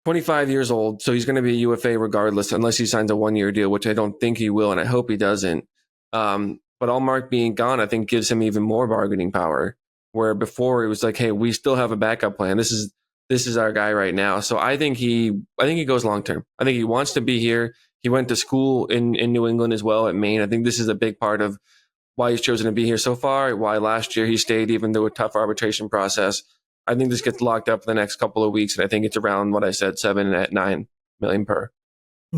25 years old, so he's going to be a UFA regardless, unless he signs a 1-year deal, which I don't think he will, and I hope he doesn't. But Allmark being gone, I think gives him even more bargaining power, where before it was like, hey, we still have a backup plan. This is our guy right now. So I think he goes long term. I think he wants to be here. He went to school in New England as well at Maine. I think this is a big part of why he's chosen to be here so far, why last year he stayed even through a tough arbitration process. I think this gets locked up for the next couple of weeks, and I think it's around what I said, 7 at 9 million per.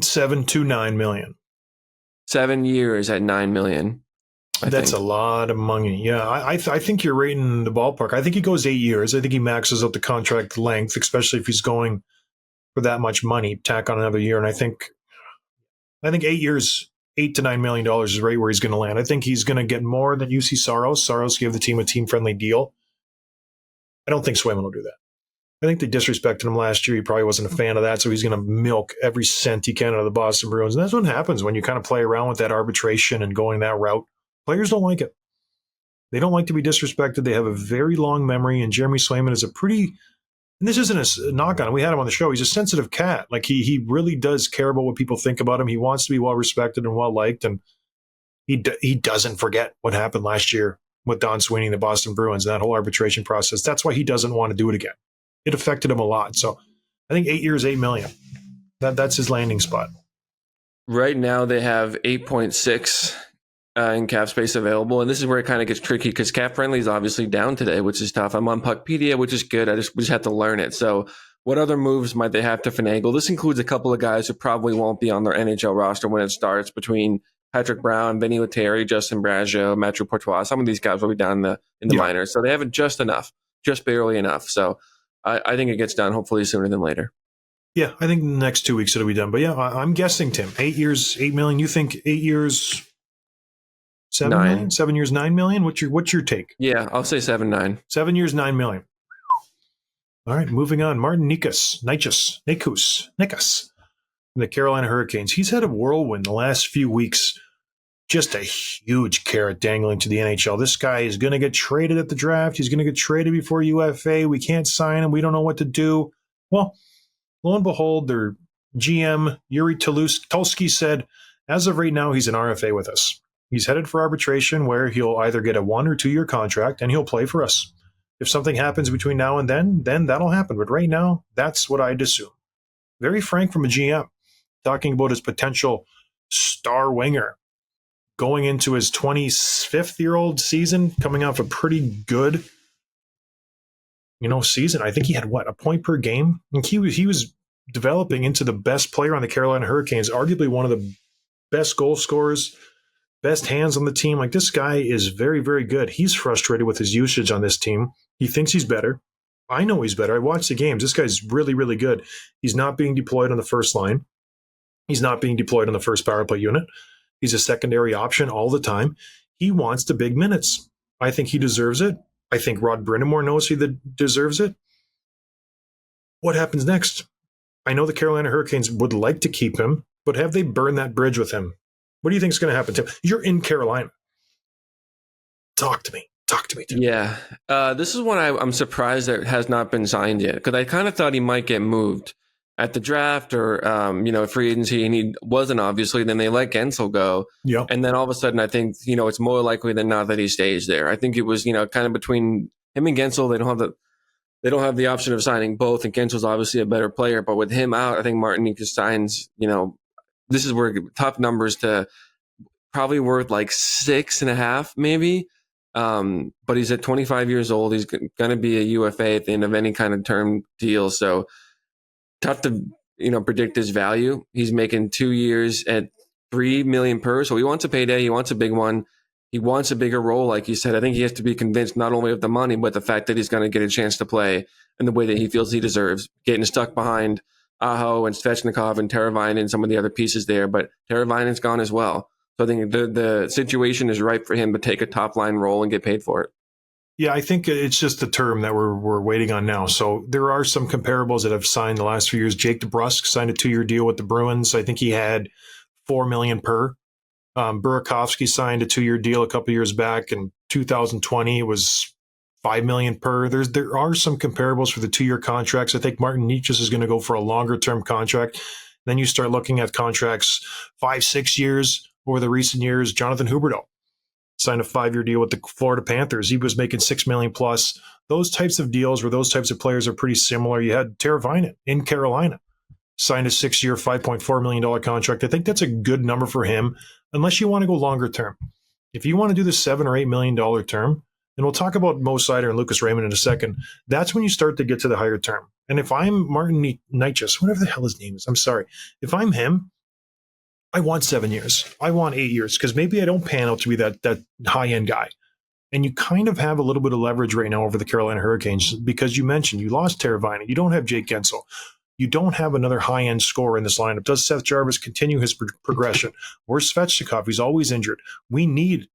7 to 9 million. 7 years at 9 million. That's a lot of money. Yeah, I think you're right in the ballpark. I think he goes 8 years. I think he maxes out the contract length, especially if he's going for that much money, tack on another year. And I think 8 years, $8 to $9 million is right where he's going to land. I think he's going to get more than UC Saros. Saros gave the team a team-friendly deal. I don't think Swayman will do that. I think they disrespected him last year. He probably wasn't a fan of that, so he's going to milk every cent he can out of the Boston Bruins. And that's what happens when you kind of play around with that arbitration and going that route. Players don't like it. They don't like to be disrespected. They have a very long memory, and Jeremey Swayman is a pretty, and this isn't a knock on him. We had him on the show. He's a sensitive cat. Like he really does care about what people think about him. He wants to be well respected and well liked, and he doesn't forget what happened last year with Don Sweeney and the Boston Bruins and that whole arbitration process. That's why he doesn't want to do it again. It affected him a lot. So I think 8 years, $8 million. That's his landing spot. Right now they have 8.6 in cap space available, and this is where it kind of gets tricky because cap friendly is obviously down today, which is tough. I'm on Puckpedia, which is good. We just have to learn it. So what other moves might they have to finagle? This includes a couple of guys who probably won't be on their NHL roster when it starts, between Patrick Brown, Vinny Lettieri, Justin Braggio, Matthew Portois. Some of these guys will be down in the minors, so they have it just barely enough. So I think it gets done hopefully sooner than later. Yeah, I think in the next 2 weeks it'll be done. But yeah, I'm guessing, Tim, 8 years, $8 million. You think 8 years, $7 million? 7 years, $9 million? What's your take? Yeah, I'll say 7-9. 7 years, $9 million. All right, moving on. Martin Necas, from the Carolina Hurricanes. He's had a whirlwind the last few weeks. Just a huge carrot dangling to the NHL. This guy is going to get traded at the draft. He's going to get traded before UFA. We can't sign him. We don't know what to do. Well, lo and behold, they're GM Yuri Tulsky said, as of right now, he's an RFA with us. He's headed for arbitration where he'll either get a 1 or 2 year contract and he'll play for us. If something happens between now and then that'll happen. But right now, that's what I'd assume. Very frank from a GM, talking about his potential star winger going into his 25th-year-old season, coming off a pretty good, season. I think he had, a point per game? And he was developing into the best player on the Carolina Hurricanes, arguably one of the best goal scorers, best hands on the team. Like, this guy is very, very good. He's frustrated with his usage on this team. He thinks he's better. I know he's better. I watched the games. This guy's really, really good. He's not being deployed on the first line. He's not being deployed on the first power play unit. He's a secondary option all the time. He wants the big minutes. I think he deserves it. I think Rod Brind'Amour knows he deserves it. What happens next? I know the Carolina Hurricanes would like to keep him, but have they burned that bridge with him? What do you think is going to happen to him? You're in Carolina. Talk to me. Tim. Yeah. This is one I'm surprised that has not been signed yet, because I kind of thought he might get moved at the draft or, free agency, and he wasn't, obviously. Then they let Gensel go. Yep. And then all of a sudden, I think, it's more likely than not that he stays there. I think it was, kind of between him and Gensel. They don't have the option of signing both, and Gensel's obviously a better player. But with him out, I think Martin Necas signs, this is where tough numbers to probably worth like 6.5, maybe. But he's at 25 years old. He's going to be a UFA at the end of any kind of term deal. So tough to, predict his value. He's making 2 years at $3 million per. So he wants a payday. He wants a big one. He wants a bigger role. Like you said, I think he has to be convinced not only of the money, but the fact that he's going to get a chance to play in the way that he feels he deserves, getting stuck behind Aho and Svechnikov and Teravainen and some of the other pieces there. But Teravainen's gone as well. So I think the situation is ripe for him to take a top-line role and get paid for it. Yeah, I think it's just the term that we're waiting on now. So there are some comparables that have signed the last few years. Jake DeBrusk signed a 2-year deal with the Bruins. I think he had $4 million per. Burakovsky signed a 2-year deal a couple years back. In 2020, it was $5 million per. There are some comparables for the 2-year contracts. I think Martin Necas is going to go for a longer-term contract. Then you start looking at contracts 5-6 years. Over the recent years, Jonathan Huberdeau signed a 5-year deal with the Florida Panthers. He was making $6 million plus. Those types of deals where those types of players are pretty similar. You had Teravainen in Carolina signed a 6-year, $5.4 million contract. I think that's a good number for him, unless you want to go longer term. If you want to do the $7 or $8 million term, and we'll talk about Mo Seider and Lucas Raymond in a second, that's when you start to get to the higher term. And if I'm Martin Necas, whatever the hell his name is, I'm sorry. If I'm him, I want 7 years. I want 8 years, because maybe I don't pan out to be that high-end guy. And you kind of have a little bit of leverage right now over the Carolina Hurricanes, because you mentioned you lost Teravainen. You don't have Jake Gensel. You don't have another high-end scorer in this lineup. Does Seth Jarvis continue his progression? Where's Svechnikov? He's always injured. We need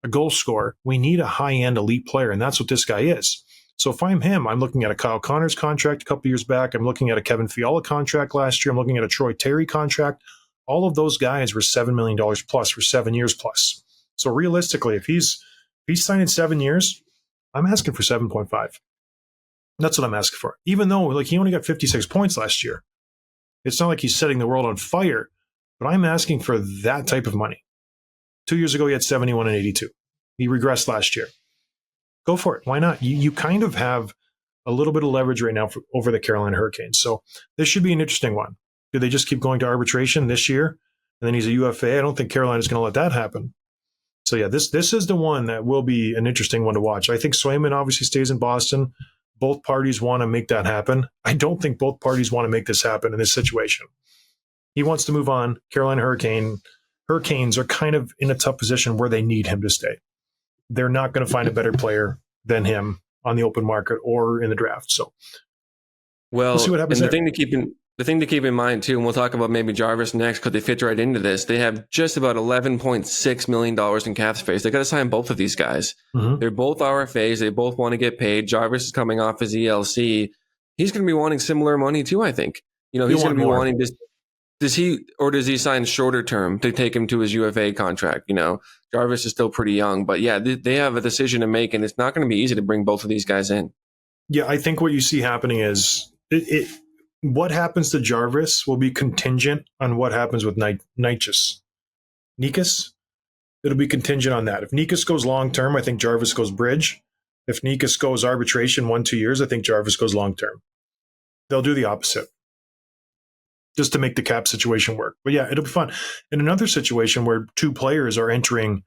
a goal scorer. We need a high-end elite player, and that's what this guy is. So if I'm him, I'm looking at a Kyle Connors contract a couple years back. I'm looking at a Kevin Fiala contract last year. I'm looking at a Troy Terry contract. All of those guys were $7 million plus for 7 years plus. So realistically, if he's signing 7 years, I'm asking for 7.5. That's what I'm asking for. Even though he only got 56 points last year. It's not like he's setting the world on fire, but I'm asking for that type of money. 2 years ago, he had 71 and 82. He regressed last year. Go for it. Why not? You kind of have a little bit of leverage right now over the Carolina Hurricanes. So this should be an interesting one. Do they just keep going to arbitration this year, and then he's a UFA? I don't think Carolina's going to let that happen. So yeah, this is the one that will be an interesting one to watch. I think Swayman obviously stays in Boston. Both parties want to make that happen. I don't think both parties want to make this happen in this situation. He wants to move on. Carolina Hurricanes are kind of in a tough position where they need him to stay. They're not going to find a better player than him on the open market or in the draft. So we'll see what happens. And the thing to keep in mind, too, and we'll talk about maybe Jarvis next because they fit right into this, they have just about $11.6 million in cap space. They got to sign both of these guys. Mm-hmm. They're both RFAs. They both want to get paid. Jarvis is coming off his ELC. He's going to be wanting similar money, too, I think. He's going to be wanting this. Does he sign shorter term to take him to his UFA contract? Jarvis is still pretty young. But, yeah, they have a decision to make, and it's not going to be easy to bring both of these guys in. Yeah, I think what you see happening is what happens to Jarvis will be contingent on what happens with Necas. It'll be contingent on that. If Necas goes long term, I think Jarvis goes bridge. If Necas goes arbitration 1-2 years, I think Jarvis goes long term. They'll do the opposite just to make the cap situation work. But yeah, it'll be fun. In another situation where two players are entering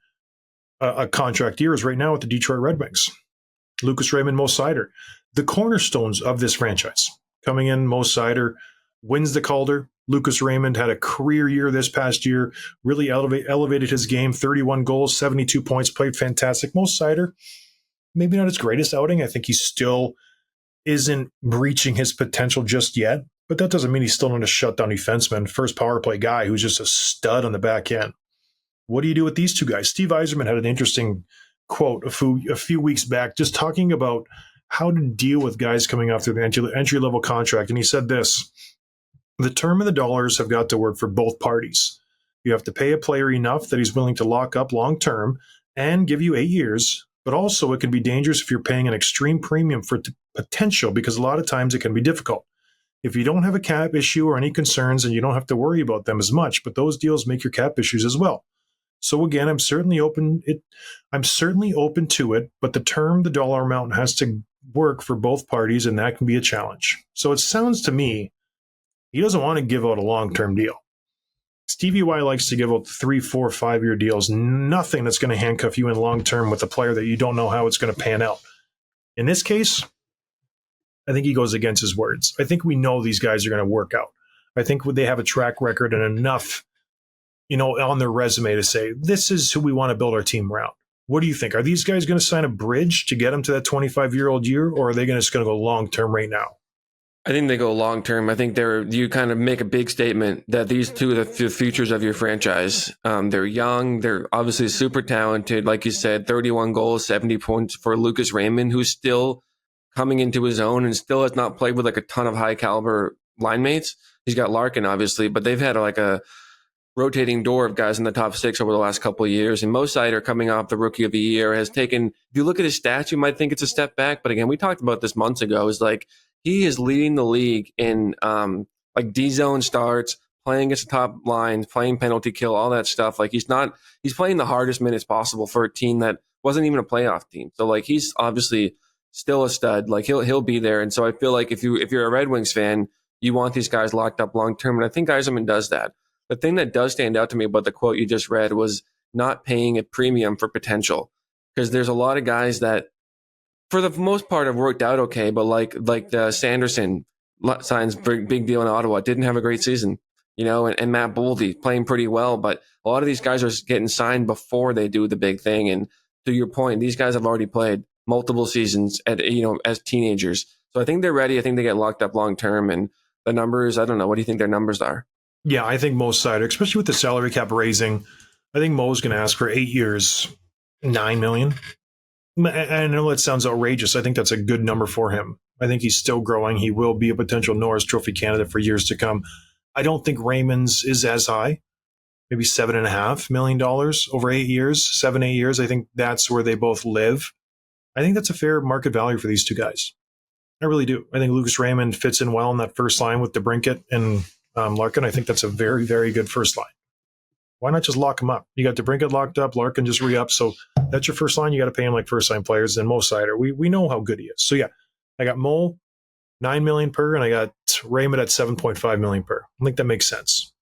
a contract year is right now with the Detroit Red Wings. Lucas Raymond, Mo Seider, the cornerstones of this franchise. Coming in, Mo Seider wins the Calder. Lucas Raymond had a career year this past year, really elevated his game, 31 goals, 72 points, played fantastic. Mo Seider, maybe not his greatest outing. I think he still isn't reaching his potential just yet, but that doesn't mean he's still not a shutdown defenseman, first power play guy who's just a stud on the back end. What do you do with these two guys? Steve Yzerman had an interesting quote a few weeks back just talking about how to deal with guys coming off their entry-level contract, and he said this: the term and the dollars have got to work for both parties. You have to pay a player enough that he's willing to lock up long-term and give you 8 years, but also it can be dangerous if you're paying an extreme premium for potential, because a lot of times it can be difficult. If you don't have a cap issue or any concerns, and you don't have to worry about them as much, but those deals make your cap issues as well. So again, I'm certainly open to it, but the term, the dollar amount has to work for both parties, and that can be a challenge. So it sounds to me he doesn't want to give out a long-term deal. Stevie Y likes to give out 3, 4, 5-year deals, nothing that's going to handcuff you in long-term with a player that you don't know how it's going to pan out. In this case, I think he goes against his words. I think we know these guys are going to work out. I think they have a track record and enough, on their resume to say, this is who we want to build our team around. What do you think? Are these guys going to sign a bridge to get them to that 25-year-old year, or are they just going to go long-term right now? I think they go long term. I think you kind of make a big statement that these two are the futures of your franchise. They're young. They're obviously super talented. Like you said, 31 goals, 70 points for Lucas Raymond, who's still coming into his own and still has not played with like a ton of high caliber line mates. He's got Larkin, obviously, but they've had like a rotating door of guys in the top 6 over the last couple of years. And Mo Seider, coming off the Rookie of the Year, has taken, if you look at his stats, you might think it's a step back. But again, we talked about this months ago, is like he is leading the league in like D-zone starts, playing against the top lines, playing penalty kill, all that stuff. Like he's playing the hardest minutes possible for a team that wasn't even a playoff team. So like he's obviously still a stud. Like he'll be there. And so I feel like if you're a Red Wings fan, you want these guys locked up long term. And I think Yzerman does that. The thing that does stand out to me about the quote you just read was not paying a premium for potential, because there's a lot of guys that, for the most part, have worked out okay. But like the Sanderson signs big deal in Ottawa, didn't have a great season, and Matt Boldy playing pretty well. But a lot of these guys are getting signed before they do the big thing. And to your point, these guys have already played multiple seasons as teenagers. So I think they're ready. I think they get locked up long term. And the numbers, I don't know. What do you think their numbers are? Yeah, I think Mo Seider, especially with the salary cap raising, I think Mo's going to ask for 8 years, $9 million. I know that sounds outrageous. I think that's a good number for him. I think he's still growing. He will be a potential Norris Trophy candidate for years to come. I don't think Raymond's is as high, maybe $7.5 million over 8 years, 7-8 years. I think that's where they both live. I think that's a fair market value for these two guys. I really do. I think Lucas Raymond fits in well in that first line with DeBrincat and Larkin. I think that's a very, very good first line. Why not just lock him up? You got DeBrincat locked up, Larkin just re-up. So that's your first line. You got to pay him like first line players. And Mo Seider, we know how good he is. So yeah, I got Mo $9 million per, and I got Raymond at $7.5 million per. I think that makes sense.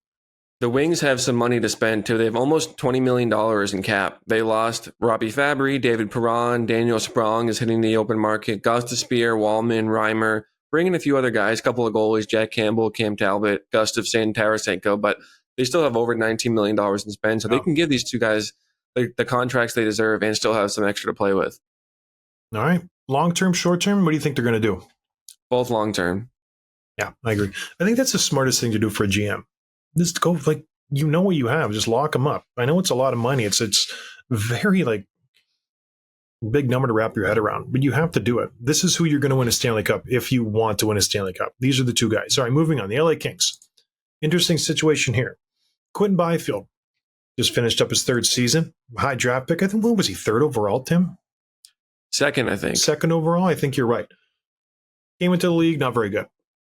The Wings have some money to spend too. They have almost $20 million in cap. They lost Robbie Fabry, David Perron, Daniel Sprong is hitting the open market, Gustav Speer, Wallman, Reimer, bringing a few other guys, a couple of goalies, Jack Campbell, Cam Talbot, Gustafsson, Tarasenko, but they still have over $19 million in spend, so they can give these two guys the contracts they deserve and still have some extra to play with. All right. Long-term, short-term, what do you think they're going to do? Both long-term. Yeah, I agree. I think that's the smartest thing to do for a GM. Just go, what you have, just lock them up. I know it's a lot of money. It's very, big number to wrap your head around, but you have to do it. This is who you're going to win a Stanley Cup if you want to win a Stanley Cup. These are the two guys. All right, moving on. The LA Kings. Interesting situation here. Quinton Byfield just finished up his 3rd season. High draft pick. I think, what was he, 3rd overall, Tim? 2nd, I think. 2nd overall? I think you're right. Came into the league, not very good.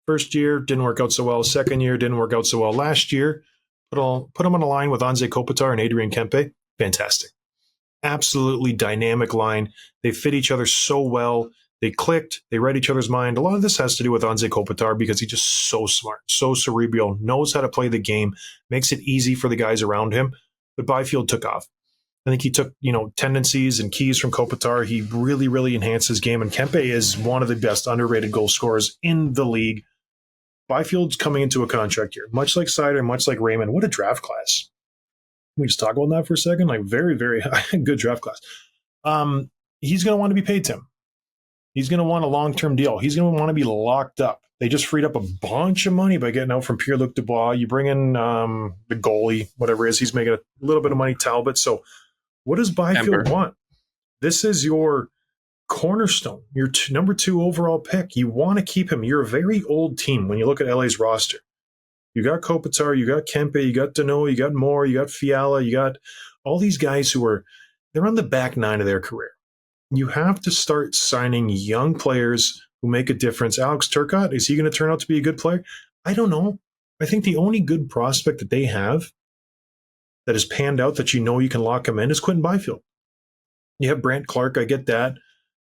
First year didn't work out so well. Second year didn't work out so well. Last year, put him on a line with Anze Kopitar and Adrian Kempe. Fantastic. Absolutely dynamic line. They fit each other so well. They clicked. They read each other's mind. A lot of this has to do with Anze Kopitar because he's just so smart, so cerebral, knows how to play the game, makes it easy for the guys around him. But Byfield took off. I think he took, tendencies and keys from Kopitar. He really, really enhanced his game. And Kempe is one of the best underrated goal scorers in the league. Byfield's coming into a contract year, much like Seider, much like Raymond. What a draft class. Can we just talk about that for a second? Like, very, very good draft class. He's going to want to be paid, Tim. He's going to want a long-term deal. He's going to want to be locked up. They just freed up a bunch of money by getting out from Pierre-Luc Dubois. You bring in the goalie, whatever it is. He's making a little bit of money, Talbot. So what does Byfield want? This is your cornerstone, your number 2 overall pick. You want to keep him. You're a very old team when you look at LA's roster. You got Kopitar, you got Kempe, you got Danault, you got Moore, you got Fiala, you got all these guys they're on the back 9 of their career. You have to start signing young players who make a difference. Alex Turcotte, is he going to turn out to be a good player? I don't know. I think the only good prospect that they have that has panned out that you can lock him in is Quinton Byfield. You have Brant Clark, I get that.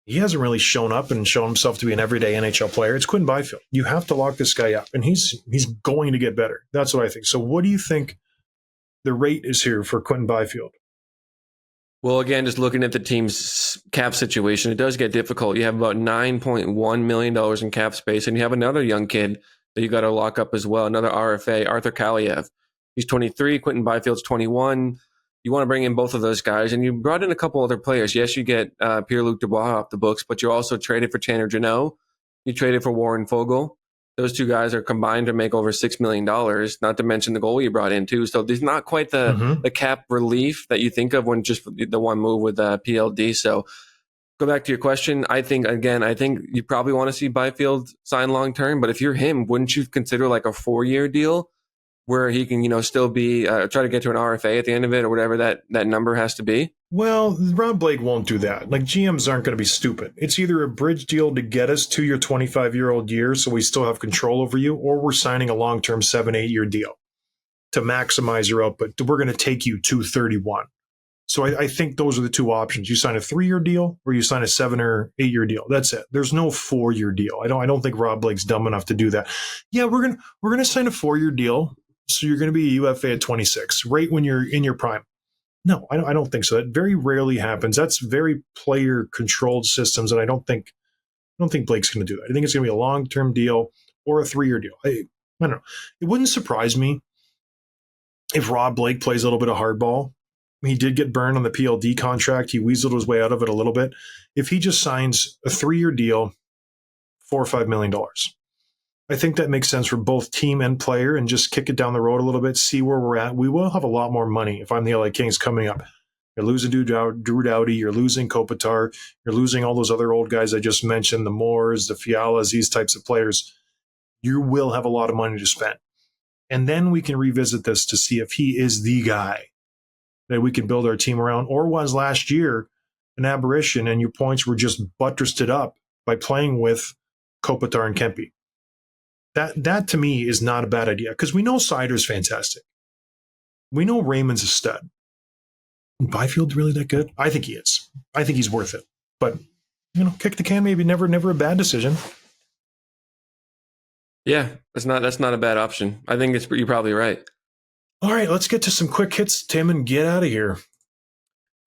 He hasn't really shown up and shown himself to be an everyday NHL player. It's Quinton Byfield. You have to lock this guy up, and he's going to get better. That's what I think. So what do you think the rate is here for Quinton Byfield? Well, again, just looking at the team's cap situation, it does get difficult. You have about $9.1 million in cap space, and you have another young kid that you got to lock up as well, another RFA, Arthur Kaliev. He's 23, Quinton Byfield's 21. You want to bring in both of those guys, and you brought in a couple other players. Yes, you get Pierre-Luc Dubois off the books, but you also traded for Tanner Jeannot. You traded for Warren Foegele. Those two guys are combined to make over $6 million, not to mention the goal you brought in too. So there's not quite the cap relief that you think of when just the one move with PLD. So go back to your question. I think you probably want to see Byfield sign long-term, but if you're him, wouldn't you consider like a 4-year deal where he can, still be, try to get to an RFA at the end of it or whatever that number has to be? Well, Rob Blake won't do that. Like, GMs aren't going to be stupid. It's either a bridge deal to get us to your 25-year-old year so we still have control over you, or we're signing a long-term 7-8-year deal to maximize your output. We're going to take you to 31. So I think those are the two options. You sign a 3-year deal or you sign a 7 or 8-year deal. That's it. There's no 4-year deal. I don't think Rob Blake's dumb enough to do that. Yeah, we're gonna sign a 4-year deal. So you're going to be a UFA at 26, right when you're in your prime. No, I don't think so. That very rarely happens. That's very player-controlled systems, and I don't think Blake's going to do that. I think it's going to be a long-term deal or a 3-year deal. I don't know. It wouldn't surprise me if Rob Blake plays a little bit of hardball. He did get burned on the PLD contract. He weaseled his way out of it a little bit. If he just signs a 3-year deal, $4 or $5 million. I think that makes sense for both team and player, and just kick it down the road a little bit, see where we're at. We will have a lot more money if I'm the LA Kings coming up. You're losing Drew Doughty, you're losing Kopitar, you're losing all those other old guys I just mentioned, the Moores, the Fialas, these types of players. You will have a lot of money to spend. And then we can revisit this to see if he is the guy that we can build our team around, or was last year an aberration and your points were just buttressed it up by playing with Kopitar and Kempe. That to me is not a bad idea, because we know Seider's fantastic. We know Raymond's a stud. Byfield's really that good? I think he is. I think he's worth it. But, kick the can, maybe never a bad decision. Yeah, that's not a bad option. I think you're probably right. All right, let's get to some quick hits, Tim, and get out of here.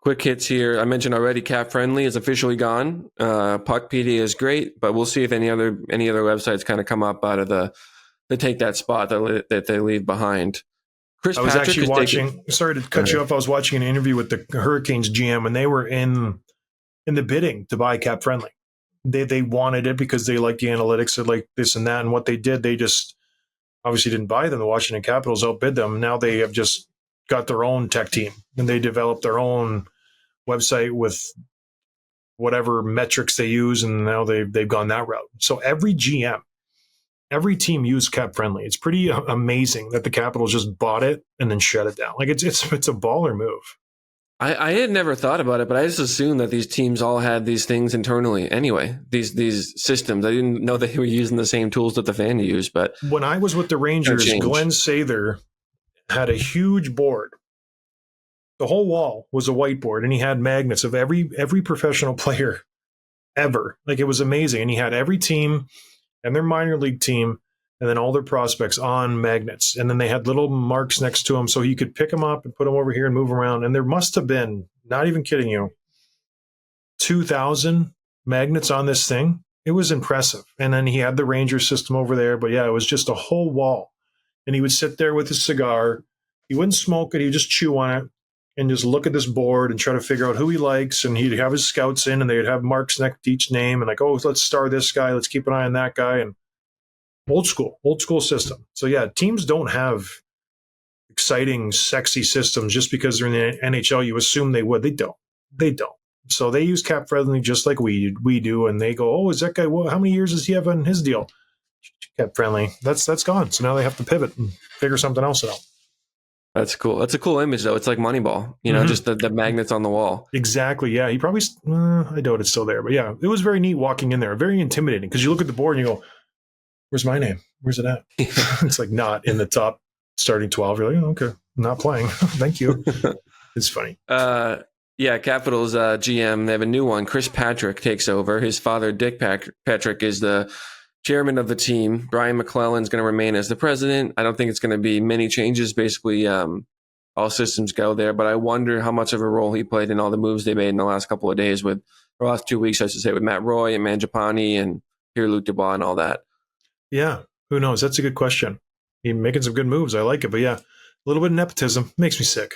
Quick hits here. I mentioned already, Cap Friendly is officially gone. Puckpedia is great, but we'll see if any other websites kind of come up out of to take that spot that they leave behind. I was actually watching. Sorry to cut you off. I was watching an interview with the Hurricanes GM, and they were in the bidding to buy Cap Friendly. They wanted it because they like the analytics of like this and that, and what they did, they just obviously didn't buy them. The Washington Capitals outbid them. Now they have just got their own tech team, and they developed their own website with whatever metrics they use, and now they've gone that route. So every GM, every team used Cap Friendly. It's pretty amazing that the Capitals just bought it and then shut it down. Like it's a baller move. I had never thought about it, but I just assumed that these teams all had these things internally anyway. These systems. I didn't know that they were using the same tools that the fan use. But When I was with the gonna Rangers, change. Glenn Sather had a huge board. The whole wall was a whiteboard, and he had magnets of every professional player ever. Like, it was amazing. And he had every team and their minor league team and then all their prospects on magnets. And then they had little marks next to them so you could pick them up and put them over here and move around. And there must have been, not even kidding you, 2,000 magnets on this thing. It was impressive. And then he had the Ranger system over there. But yeah, it was just a whole wall. And he would sit there with his cigar. He wouldn't smoke it. He would just chew on it and just look at this board and try to figure out who he likes. And he'd have his scouts in, and they'd have marks next to each name, and like, oh, let's star this guy. Let's keep an eye on that guy. And old school system. So yeah, teams don't have exciting, sexy systems just because they're in the NHL. You assume they would. They don't. They don't. So they use cap friendly just like we do. And they go, oh, is that guy? Well, how many years does he have on his deal? Cap friendly. That's gone. So now they have to pivot and figure something else out. That's cool. That's a cool image, though. It's like Moneyball, just the magnets on the wall. Exactly. Yeah. He probably, I doubt it's still there. But yeah, it was very neat walking in there. Very intimidating because you look at the board and you go, where's my name? Where's it at? It's like not in the top starting 12. You're like, oh, okay, I'm not playing. Thank you. It's funny. Yeah, Capitals GM, they have a new one. Chris Patrick takes over. His father, Dick Patrick, is the chairman of the team. Brian McClellan's going to remain as the president. I don't think it's going to be many changes. Basically, all systems go there. But I wonder how much of a role he played in all the moves they made in the last couple of days or last 2 weeks, I should say, with Matt Roy and Mangiapane and Pierre-Luc Dubois and all that. Yeah, who knows? That's a good question. He's making some good moves. I like it. But yeah, a little bit of nepotism makes me sick.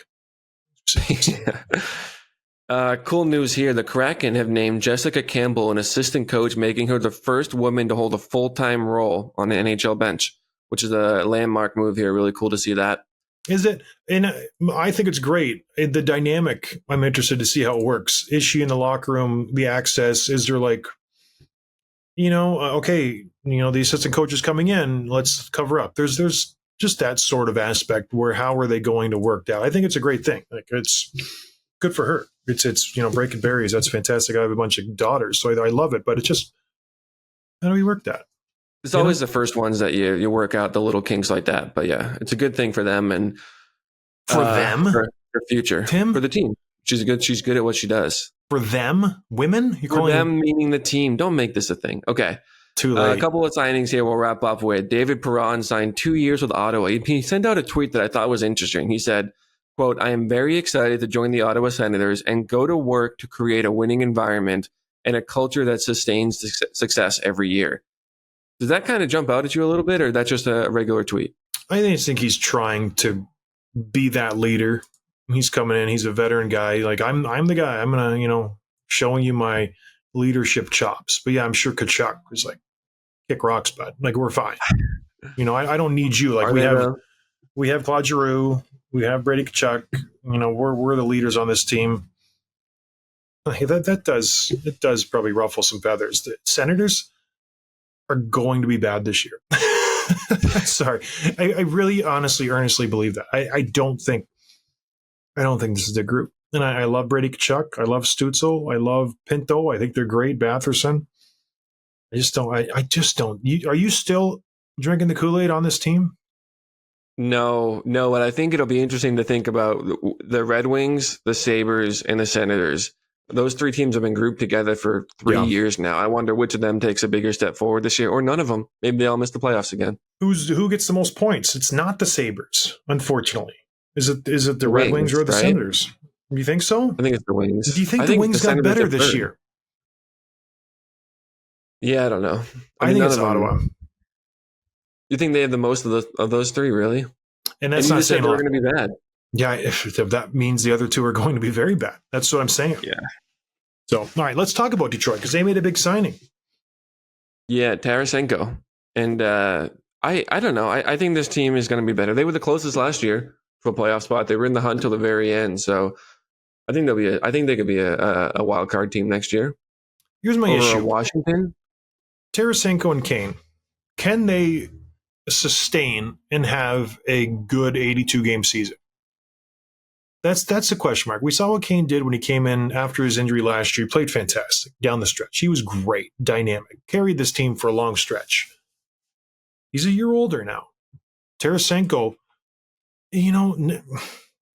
Cool news here. The Kraken have named Jessica Campbell an assistant coach, making her the first woman to hold a full-time role on the NHL bench, which is a landmark move here. Really cool to see that. Is it? And I think it's great. The dynamic, I'm interested to see how it works. Is she in the locker room, the access? Is there like, okay, the assistant coach is coming in, let's cover up. There's just that sort of aspect where how are they going to work that? I think it's a great thing. Like, it's good for her. It's breaking barriers. That's fantastic. I have a bunch of daughters, so I love it. But it's just, how do we work that? It's always the first ones that you work out the little kinks like that. But yeah, it's a good thing for them and for them, for future, Tim, for the team. She's good at what she does. For them, women. You're calling them meaning the team. Don't make this a thing. Okay. Too late. A couple of signings here we'll wrap up with. David Perron signed 2 years with Ottawa. He sent out a tweet that I thought was interesting. He said, quote, I am very excited to join the Ottawa Senators and go to work to create a winning environment and a culture that sustains success every year. Does that kind of jump out at you a little bit, or is that just a regular tweet? I think he's trying to be that leader. He's coming in. He's a veteran guy. Like, I'm the guy. I'm gonna, showing you my leadership chops. But yeah, I'm sure Tkachuk was like, kick rocks, bud. Like, we're fine. I don't need you. Like, we have Claude Giroux, we have Brady Tkachuk. We're the leaders on this team. It does probably ruffle some feathers. The Senators are going to be bad this year. Sorry, I really, honestly, earnestly believe that. I don't think this is the group. And I love Brady Tkachuk. I love Stützle. I love Pinto. I think they're great. Batherson. I just don't. Are you still drinking the Kool-Aid on this team? No. And I think it'll be interesting to think about the Red Wings, the Sabres, and the Senators. Those three teams have been grouped together for 3 years now. I wonder which of them takes a bigger step forward this year, or none of them. Maybe they all miss the playoffs again. Who gets the most points? It's not the Sabres, unfortunately. Is it the Red Wings or the Senators? You think so? I think it's the Wings. Do you think the Wings got better this year? Yeah, I don't know. I think it's Ottawa. You think they have the most of those three, really? And that's not saying they're going to be bad. Yeah, if that means the other two are going to be very bad. That's what I'm saying. Yeah. So, all right, let's talk about Detroit because they made a big signing. Yeah, Terasenko. And I don't know. I think this team is going to be better. They were the closest last year for a playoff spot. They were in the hunt till the very end. So I think they could be a wild card team next year. Here's my issue. Washington. Terasenko and Kane, can they sustain and have a good 82-game season? That's the question mark. We saw what Kane did when he came in after his injury last year. He played fantastic down the stretch. He was great, dynamic, carried this team for a long stretch. He's a year older now. Terasenko, didn't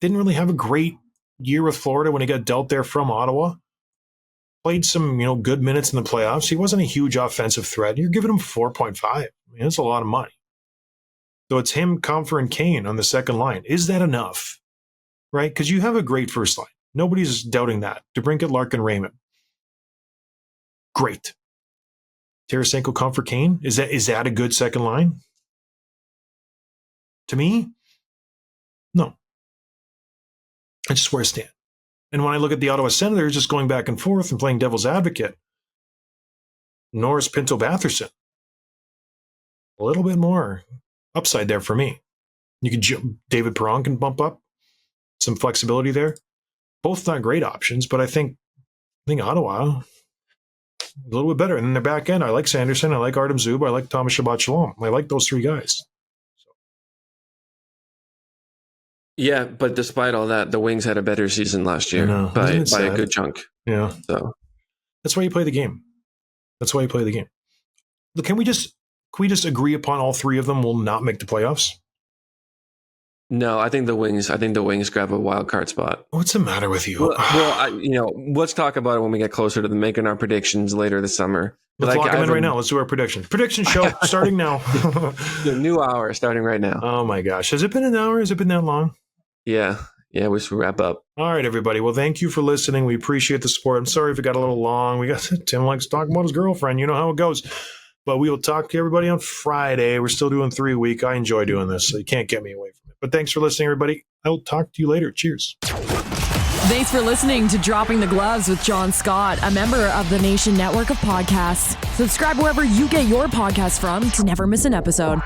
really have a great year with Florida when he got dealt there from Ottawa. Played some, good minutes in the playoffs. He wasn't a huge offensive threat. You're giving him 4.5. I mean, that's a lot of money. So it's him, Comfer, and Kane on the second line. Is that enough? Right? Because you have a great first line. Nobody's doubting that. DeBrincat, Larkin, Raymond. Great. Terasenko, Comfer, Kane. Is that a good second line? To me, no. That's just where I stand. And when I look at the Ottawa Senators just going back and forth and playing devil's advocate, Norris, Pinto, Batherson, a little bit more upside there for me. David Perron can bump up, some flexibility there. Both not great options, but I think Ottawa a little bit better. And then their back end, I like Sanderson, I like Artem Zub, I like Thomas Shabbat-Shalom. I like those three guys. Yeah, but despite all that, the Wings had a better season last year by a good chunk. Yeah. So that's why you play the game. Look, can we just agree upon all three of them will not make the playoffs? No, I think the Wings grab a wild card spot. What's the matter with you? Let's talk about it when we get closer to making our predictions later this summer. Let's lock them in right now. Let's do our prediction. Prediction show starting now. The new hour starting right now. Oh my gosh. Has it been an hour? Has it been that long? Yeah, we should wrap up. All right, everybody. Well, thank you for listening. We appreciate the support. I'm sorry if it got a little long. Tim likes talking about his girlfriend. You know how it goes. But we will talk to everybody on Friday. We're still doing 3 a week. I enjoy doing this, so you can't get me away from it. But thanks for listening, everybody. I'll talk to you later. Cheers. Thanks for listening to Dropping the Gloves with John Scott, a member of the Nation Network of Podcasts. Subscribe wherever you get your podcasts from to never miss an episode.